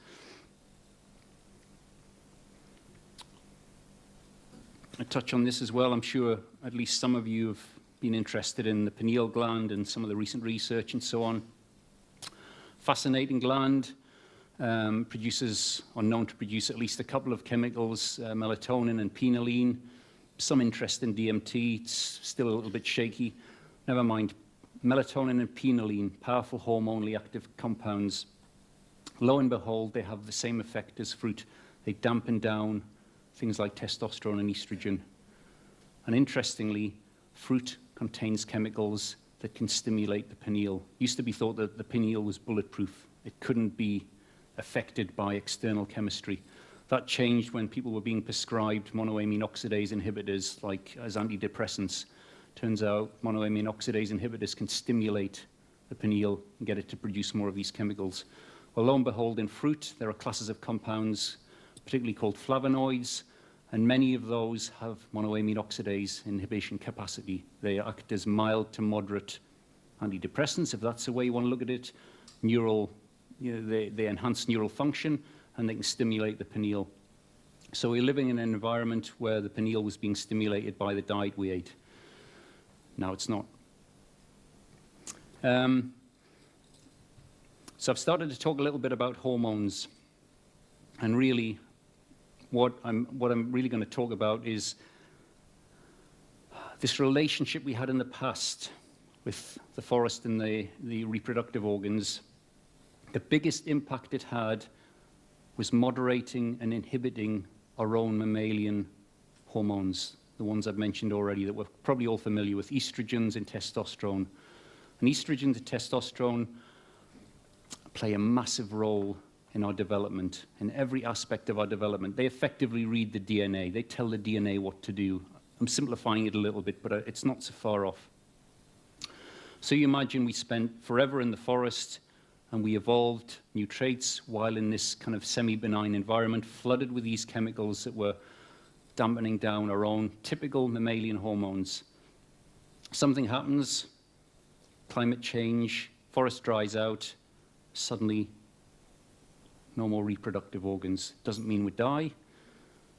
I touch on this as well. I'm sure at least some of you have been interested in the pineal gland and some of the recent research and so on. Fascinating gland. Produces, or known to produce, at least a couple of chemicals, melatonin and phenylalanine. Some interest in DMT, it's still a little bit shaky. Never mind. Melatonin and phenylalanine, powerful hormonally active compounds. Lo and behold, they have the same effect as fruit. They dampen down things like testosterone and estrogen. And interestingly, fruit contains chemicals that can stimulate the pineal. Used to be thought that the pineal was bulletproof. It couldn't be affected by external chemistry. That changed when people were being prescribed monoamine oxidase inhibitors like as antidepressants. Turns out monoamine oxidase inhibitors can stimulate the pineal and get it to produce more of these chemicals. Well, lo and behold, in fruit, there are classes of compounds, particularly called flavonoids, and many of those have monoamine oxidase inhibition capacity. They act as mild to moderate antidepressants, if that's the way you want to look at it. They enhance neural function, and they can stimulate the pineal. So we're living in an environment where the pineal was being stimulated by the diet we ate. Now it's not. So I've started to talk a little bit about hormones. And really, what I'm really going to talk about is this relationship we had in the past with the forest and the reproductive organs. The biggest impact it had was moderating and inhibiting our own mammalian hormones, the ones I've mentioned already that we're probably all familiar with, estrogens and testosterone. And estrogens and testosterone play a massive role in our development, in every aspect of our development. They effectively read the DNA. They tell the DNA what to do. I'm simplifying it a little bit, but it's not so far off. So you imagine we spent forever in the forest, and we evolved new traits while in this kind of semi-benign environment, flooded with these chemicals that were dampening down our own typical mammalian hormones. Something happens, climate change, forest dries out, suddenly no more reproductive organs. Doesn't mean we die,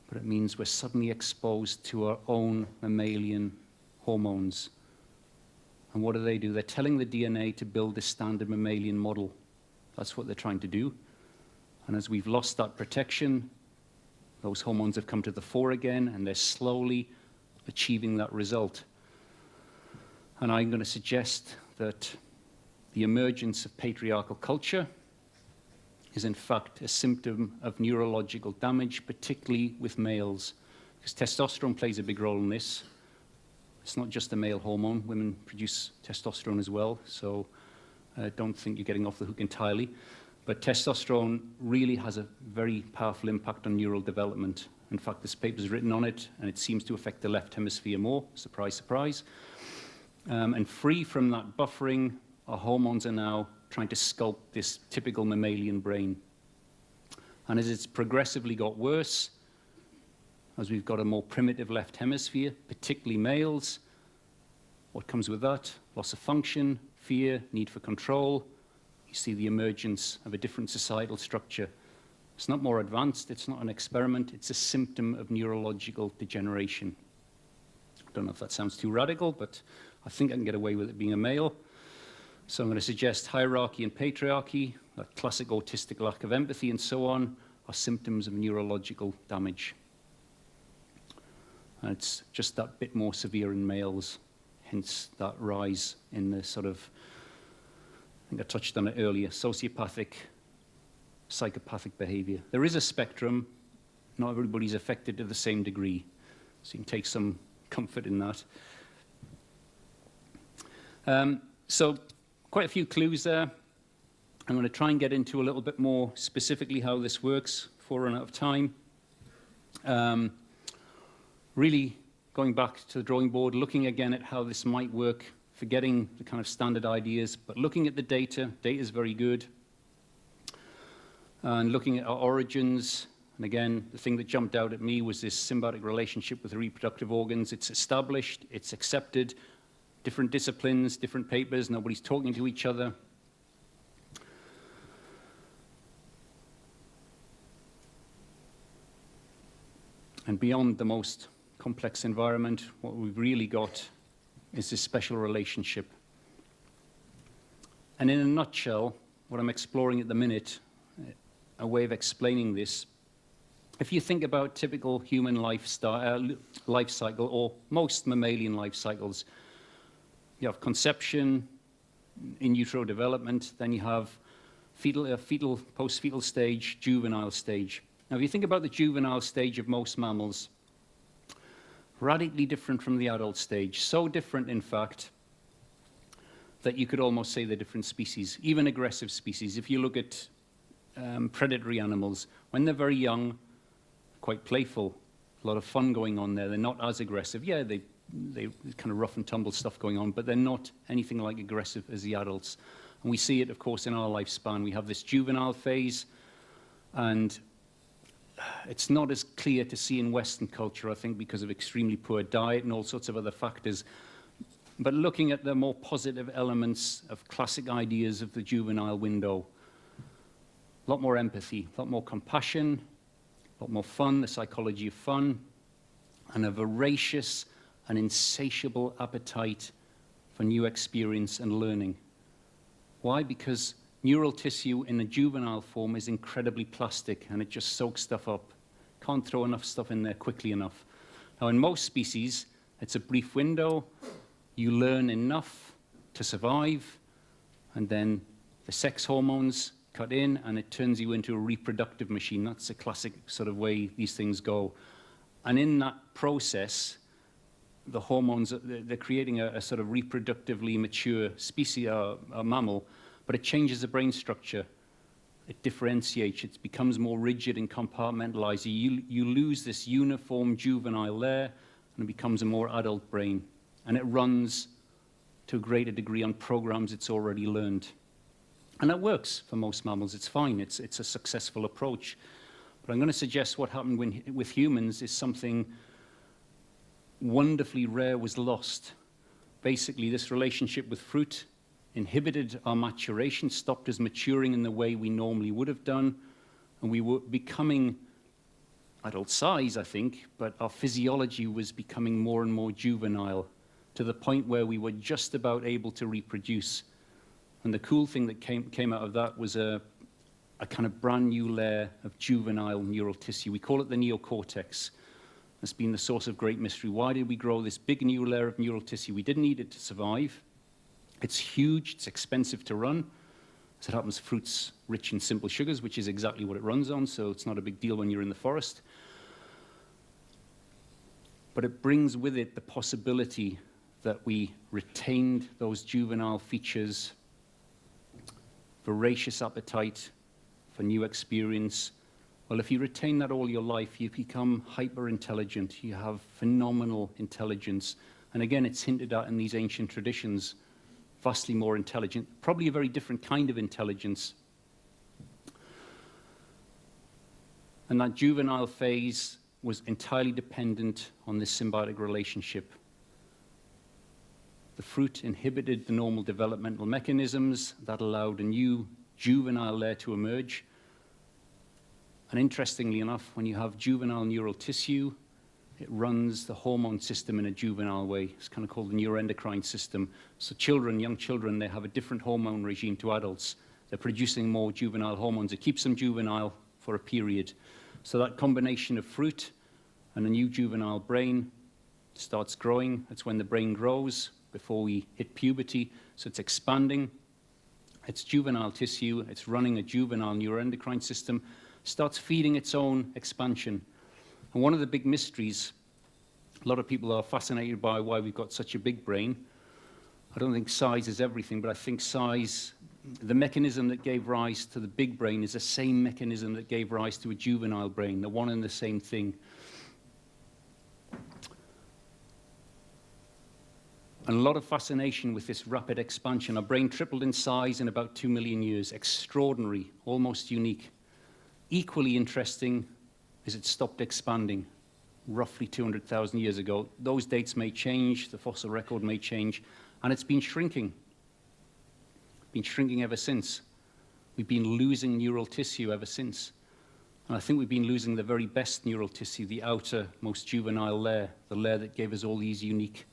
but it means we're suddenly exposed to our own mammalian hormones. And what do? They're telling the DNA to build a standard mammalian model. That's what they're trying to do. And as we've lost that protection, those hormones have come to the fore again, and they're slowly achieving that result. And I'm going to suggest that the emergence of patriarchal culture is in fact a symptom of neurological damage, particularly with males, because testosterone plays a big role in this. It's not just a male hormone. Women produce testosterone as well, so I don't think you're getting off the hook entirely. But testosterone really has a very powerful impact on neural development. In fact, this paper's written on it, and it seems to affect the left hemisphere more. Surprise, surprise. And free from that buffering, our hormones are now trying to sculpt this typical mammalian brain. And as it's progressively got worse, as we've got a more primitive left hemisphere, particularly males, what comes with that? Loss of function, fear, need for control. You see the emergence of a different societal structure. It's not more advanced, it's not an experiment, it's a symptom of neurological degeneration. I don't know if that sounds too radical, but I think I can get away with it being a male. So I'm going to suggest hierarchy and patriarchy, that classic autistic lack of empathy and so on, are symptoms of neurological damage. And it's just that bit more severe in males, hence that rise in the sort of, I think I touched on it earlier, sociopathic, psychopathic behavior. There is a spectrum. Not everybody's affected to the same degree. So you can take some comfort in that. So quite a few clues there. I'm going to try and get into a little bit more specifically how this works before I run out of time. Really going back to the drawing board, looking again at how this might work, forgetting the kind of standard ideas, but looking at the data. Data is very good. And looking at our origins, and again, the thing that jumped out at me was this symbiotic relationship with the reproductive organs. It's established, it's accepted, different disciplines, different papers, nobody's talking to each other. And beyond the most complex environment, what we've really got is this special relationship. And in a nutshell, what I'm exploring at the minute, a way of explaining this, if you think about typical human life cycle, or most mammalian life cycles, you have conception, in utero development, then you have fetal, post-fetal stage, juvenile stage. Now, if you think about the juvenile stage of most mammals, radically different from the adult stage. So different, in fact, that you could almost say they're different species, even aggressive species. If you look at predatory animals, when they're very young, quite playful, a lot of fun going on there. They're not as aggressive. Yeah, they kind of rough and tumble stuff going on, but they're not anything like aggressive as the adults. And we see it, of course, in our lifespan. We have this juvenile phase, and it's not as clear to see in Western culture, I think, because of extremely poor diet and all sorts of other factors. But looking at the more positive elements of classic ideas of the juvenile window, a lot more empathy, a lot more compassion, a lot more fun, the psychology of fun, and a voracious and insatiable appetite for new experience and learning. Why? Because neural tissue in the juvenile form is incredibly plastic, and it just soaks stuff up. Can't throw enough stuff in there quickly enough. Now, in most species, it's a brief window. You learn enough to survive, and then the sex hormones cut in, and it turns you into a reproductive machine. That's a classic sort of way these things go. And in that process, the hormones, they're creating a sort of reproductively mature species, a mammal, but it changes the brain structure. It differentiates, it becomes more rigid and compartmentalized. You lose this uniform juvenile there, and it becomes a more adult brain. And it runs to a greater degree on programs it's already learned. And that works for most mammals, it's fine, it's a successful approach. But I'm going to suggest what happened with humans is something wonderfully rare was lost. Basically, this relationship with fruit inhibited our maturation, stopped us maturing in the way we normally would have done, and we were becoming adult size, I think, but our physiology was becoming more and more juvenile, to the point where we were just about able to reproduce. And the cool thing that came out of that was a kind of brand new layer of juvenile neural tissue. We call it the neocortex. It's been the source of great mystery. Why did we grow this big new layer of neural tissue? We didn't need it to survive. It's huge, it's expensive to run. As it happens, fruit's rich in simple sugars, which is exactly what it runs on, so it's not a big deal when you're in the forest. But it brings with it the possibility that we retained those juvenile features, voracious appetite for new experience. Well, if you retain that all your life, you become hyper-intelligent. You have phenomenal intelligence. And again, it's hinted at in these ancient traditions, vastly more intelligent, probably a very different kind of intelligence. And that juvenile phase was entirely dependent on this symbiotic relationship. The fruit inhibited the normal developmental mechanisms that allowed a new juvenile layer to emerge. And interestingly enough, when you have juvenile neural tissue, it runs the hormone system in a juvenile way. It's kind of called the neuroendocrine system. So children, young children, they have a different hormone regime to adults. They're producing more juvenile hormones. It keeps them juvenile for a period. So that combination of fruit and a new juvenile brain starts growing. That's when the brain grows, before we hit puberty. So it's expanding. It's juvenile tissue. It's running a juvenile neuroendocrine system. Starts feeding its own expansion. And one of the big mysteries, a lot of people are fascinated by why we've got such a big brain. I don't think size is everything, but I think size, the mechanism that gave rise to the big brain is the same mechanism that gave rise to a juvenile brain. They're one and the same thing. And a lot of fascination with this rapid expansion. Our brain tripled in size in about 2 million years. Extraordinary, almost unique. Equally interesting is it stopped expanding roughly 200,000 years ago. Those dates may change, the fossil record may change, and it's been shrinking. Been shrinking ever since. We've been losing neural tissue ever since. And I think we've been losing the very best neural tissue, the outer, most juvenile layer, the layer that gave us all these unique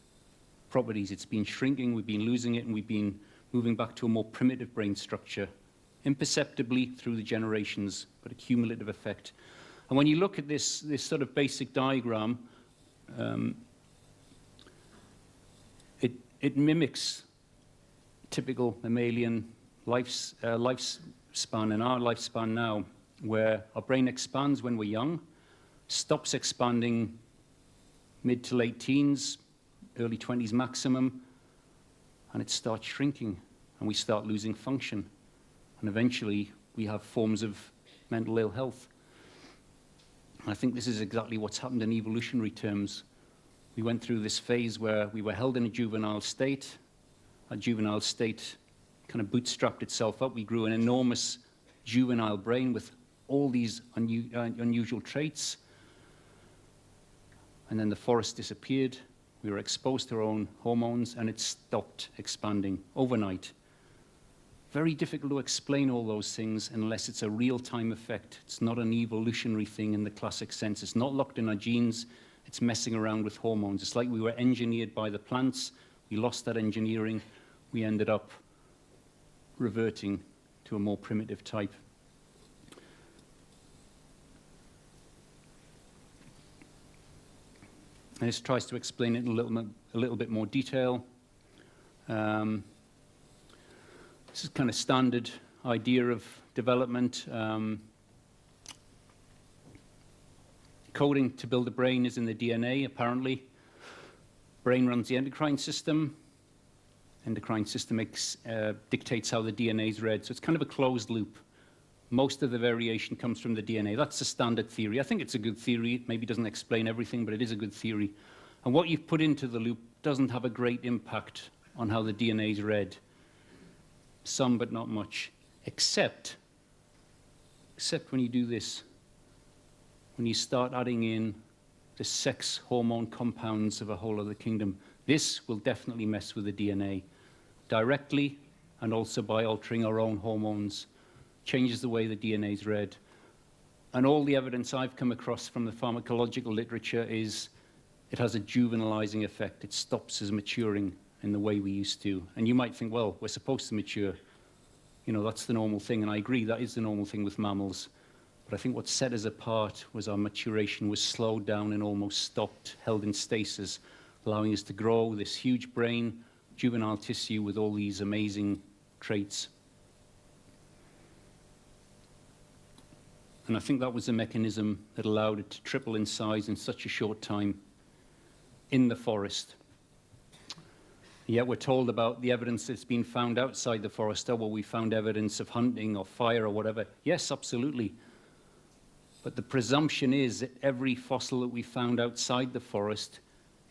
properties. It's been shrinking, we've been losing it, and we've been moving back to a more primitive brain structure, imperceptibly through the generations, but a cumulative effect. And when you look at this sort of basic diagram, it mimics typical mammalian lifespan and our lifespan now, where our brain expands when we're young, stops expanding mid to late teens, early 20s maximum, and it starts shrinking, and we start losing function. And eventually, we have forms of mental ill health. And I think this is exactly what's happened in evolutionary terms. We went through this phase where we were held in a juvenile state. Our juvenile state kind of bootstrapped itself up. We grew an enormous juvenile brain with all these unusual traits. And then the forest disappeared. We were exposed to our own hormones, and it stopped expanding overnight. Very difficult to explain all those things unless it's a real-time effect. It's not an evolutionary thing in the classic sense. It's not locked in our genes. It's messing around with hormones. It's like we were engineered by the plants. We lost that engineering. We ended up reverting to a more primitive type. And this tries to explain it in a little bit more detail. This is kind of standard idea of development. Coding to build a brain is in the DNA, apparently. Brain runs the endocrine system. Endocrine system dictates how the DNA is read. So it's kind of a closed loop. Most of the variation comes from the DNA. That's the standard theory. I think it's a good theory. It maybe doesn't explain everything, but it is a good theory. And what you've put into the loop doesn't have a great impact on how the DNA is read. Some, but not much. Except when you do this. When you start adding in the sex hormone compounds of a whole other kingdom. This will definitely mess with the DNA. Directly, and also by altering our own hormones. Changes the way the DNA is read. And all the evidence I've come across from the pharmacological literature is it has a juvenilizing effect. It stops us maturing in the way we used to. And you might think, well, we're supposed to mature. you know, that's the normal thing, and I agree that is the normal thing with mammals. But I think what set us apart was our maturation was slowed down and almost stopped, held in stasis, allowing us to grow this huge brain, juvenile tissue with all these amazing traits. And I think that was the mechanism that allowed it to triple in size in such a short time in the forest. Yet we're told about the evidence that's been found outside the forest. Oh, well, we found evidence of hunting or fire or whatever. Yes, absolutely. But the presumption is that every fossil that we found outside the forest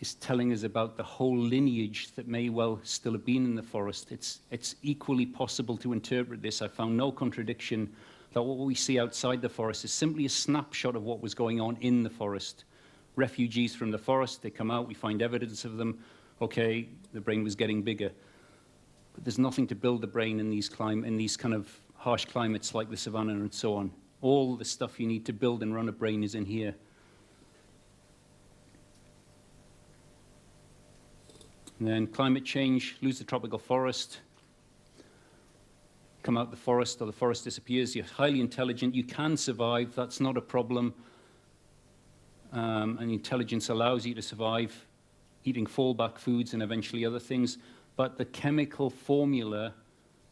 is telling us about the whole lineage that may well still have been in the forest. It's equally possible to interpret this. I found no contradiction that what we see outside the forest is simply a snapshot of what was going on in the forest. Refugees from the forest, they come out, we find evidence of them. Okay, the brain was getting bigger. But there's nothing to build the brain in these kind of harsh climates like the savannah and so on. All the stuff you need to build and run a brain is in here. And then climate change, lose the tropical forest, come out the forest, or the forest disappears. You're highly intelligent, you can survive, that's not a problem. And intelligence allows you to survive eating fallback foods and eventually other things. But the chemical formula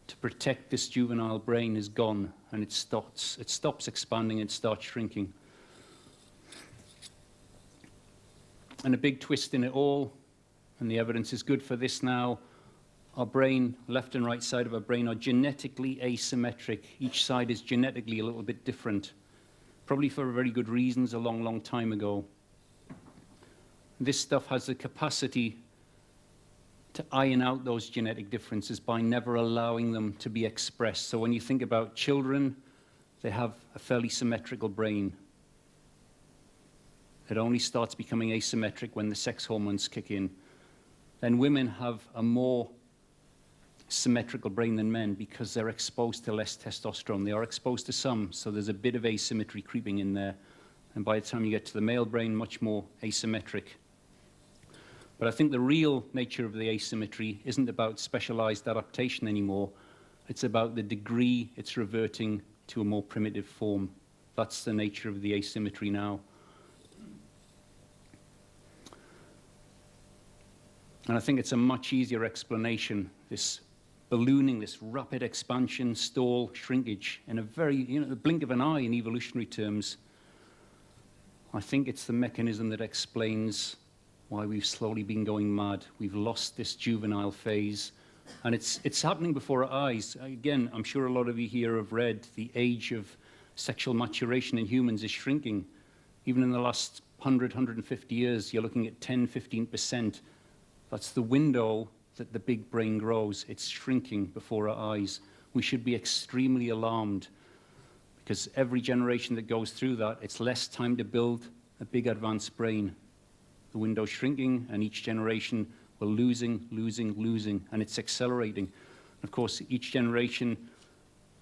to protect this juvenile brain is gone, and it stops expanding, it starts shrinking. And a big twist in it all, and the evidence is good for this now, our brain, left and right side of our brain, are genetically asymmetric. Each side is genetically a little bit different, probably for very good reasons a long, long time ago. This stuff has the capacity to iron out those genetic differences by never allowing them to be expressed. So when you think about children, they have a fairly symmetrical brain. It only starts becoming asymmetric when the sex hormones kick in. Then women have a more symmetrical brain than men because they're exposed to less testosterone. They are exposed to some, so there's a bit of asymmetry creeping in there. And by the time you get to the male brain, much more asymmetric. But I think the real nature of the asymmetry isn't about specialized adaptation anymore. It's about the degree it's reverting to a more primitive form. That's the nature of the asymmetry now. And I think it's a much easier explanation, this ballooning, this rapid expansion, stall, shrinkage, in a very, the blink of an eye in evolutionary terms. I think it's the mechanism that explains why we've slowly been going mad. We've lost this juvenile phase, and it's happening before our eyes. Again, I'm sure a lot of you here have read the age of sexual maturation in humans is shrinking. Even in the last 100, 150 years, you're looking at 10, 15%. That's the window that the big brain grows. It's shrinking before our eyes. We should be extremely alarmed because every generation that goes through that, it's less time to build a big advanced brain. The window's shrinking, and each generation we're losing, and it's accelerating. Of course, each generation,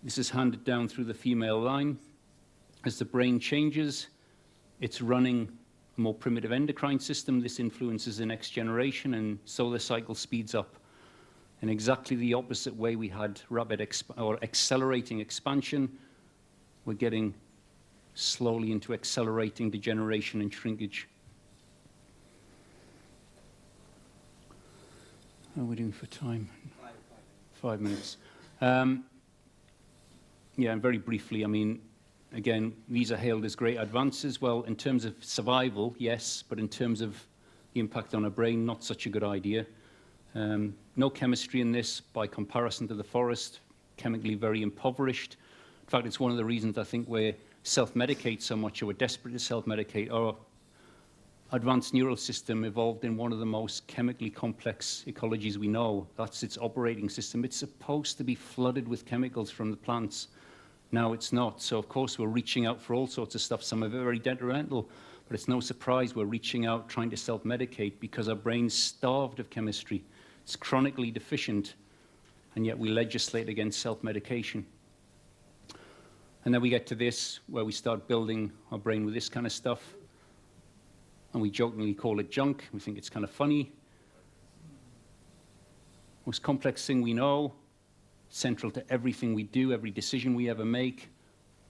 this is handed down through the female line. As the brain changes, it's running a more primitive endocrine system. This influences the next generation, and so the cycle speeds up. In exactly the opposite way we had rapid or accelerating expansion, we're getting slowly into accelerating degeneration and shrinkage. How are we doing for time? 5 minutes. Yeah, and very briefly, I mean, again, these are hailed as great advances. Well, in terms of survival, yes, but in terms of the impact on our brain, not such a good idea. No chemistry in this by comparison to the forest, chemically very impoverished. In fact, it's one of the reasons I think we self-medicate so much, or we're desperate to self-medicate. Our advanced neural system evolved in one of the most chemically complex ecologies we know. That's its operating system. It's supposed to be flooded with chemicals from the plants. Now it's not. So, of course, we're reaching out for all sorts of stuff. Some are very detrimental, but it's no surprise we're reaching out, trying to self-medicate because our brain's starved of chemistry. It's chronically deficient, and yet we legislate against self-medication. And then we get to this, where we start building our brain with this kind of stuff, and we jokingly call it junk. We think it's kind of funny. Most complex thing we know, central to everything we do, every decision we ever make,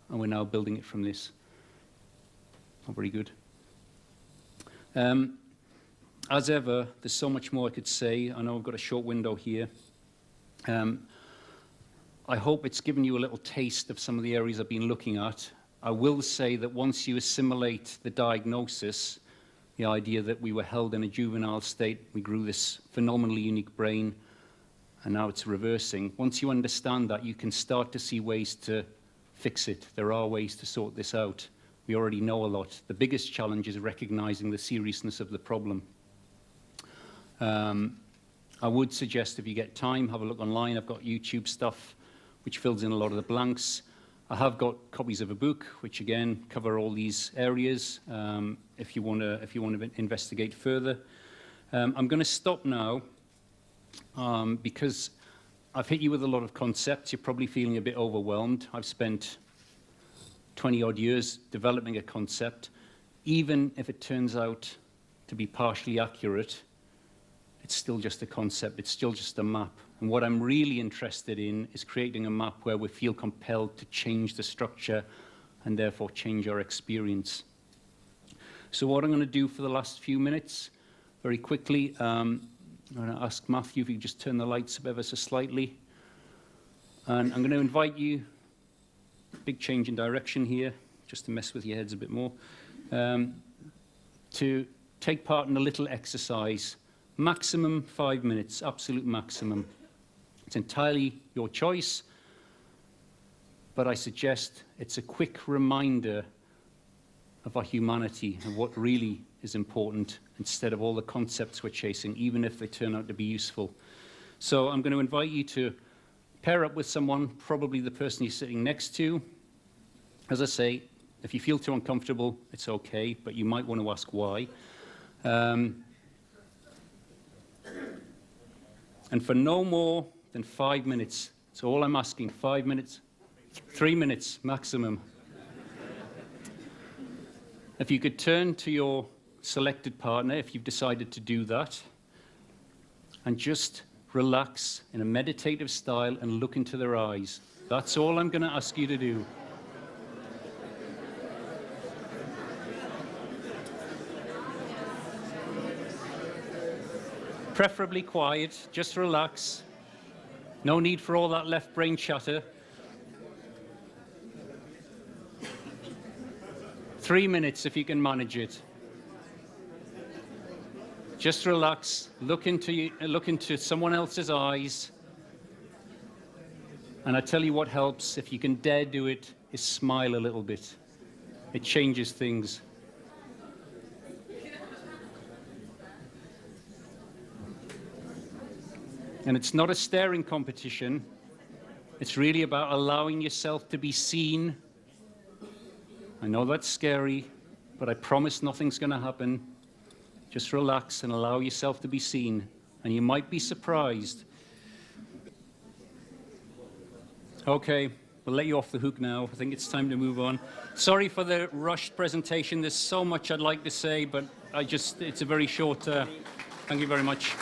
and we're now building it from this. Not very good. As ever, there's so much more I could say. I know I've got a short window here. I hope it's given you a little taste of some of the areas I've been looking at. I will say that once you assimilate the diagnosis, the idea that we were held in a juvenile state, we grew this phenomenally unique brain, and now it's reversing. Once you understand that, you can start to see ways to fix it. There are ways to sort this out. We already know a lot. The biggest challenge is recognizing the seriousness of the problem. I would suggest if you get time, have a look online. I've got YouTube stuff which fills in a lot of the blanks. I have got copies of a book which again cover all these areas if you want to investigate further. I'm going to stop now because I've hit you with a lot of concepts. You're probably feeling a bit overwhelmed. I've spent 20 odd years developing a concept. Even if it turns out to be partially accurate, it's still just a concept, it's still just a map. And what I'm really interested in is creating a map where we feel compelled to change the structure and therefore change our experience. So what I'm going to do for the last few minutes, very quickly, I'm going to ask Matthew if you could just turn the lights up ever so slightly. And I'm going to invite you, big change in direction here, just to mess with your heads a bit more, to take part in a little exercise. Maximum 5 minutes, absolute maximum. It's entirely your choice, but I suggest it's a quick reminder of our humanity and what really is important instead of all the concepts we're chasing, even if they turn out to be useful. So I'm going to invite you to pair up with someone, probably the person you're sitting next to. As I say, if you feel too uncomfortable, it's okay, but you might want to ask why. And for no more than 5 minutes, that's all I'm asking, 5 minutes, 3 minutes maximum. If you could turn to your selected partner, if you've decided to do that, and just relax in a meditative style and look into their eyes. That's all I'm going to ask you to do. Preferably quiet, just relax. No need for all that left brain chatter. 3 minutes if you can manage it. Just relax, look into someone else's eyes. And I tell you what helps, if you can dare do it, is smile a little bit. It changes things. And it's not a staring competition. It's really about allowing yourself to be seen. I know that's scary, but I promise nothing's going to happen. Just relax and allow yourself to be seen. And you might be surprised. Okay, we'll let you off the hook now. I think it's time to move on. Sorry for the rushed presentation. There's so much I'd like to say, but it's a very short. Thank you very much.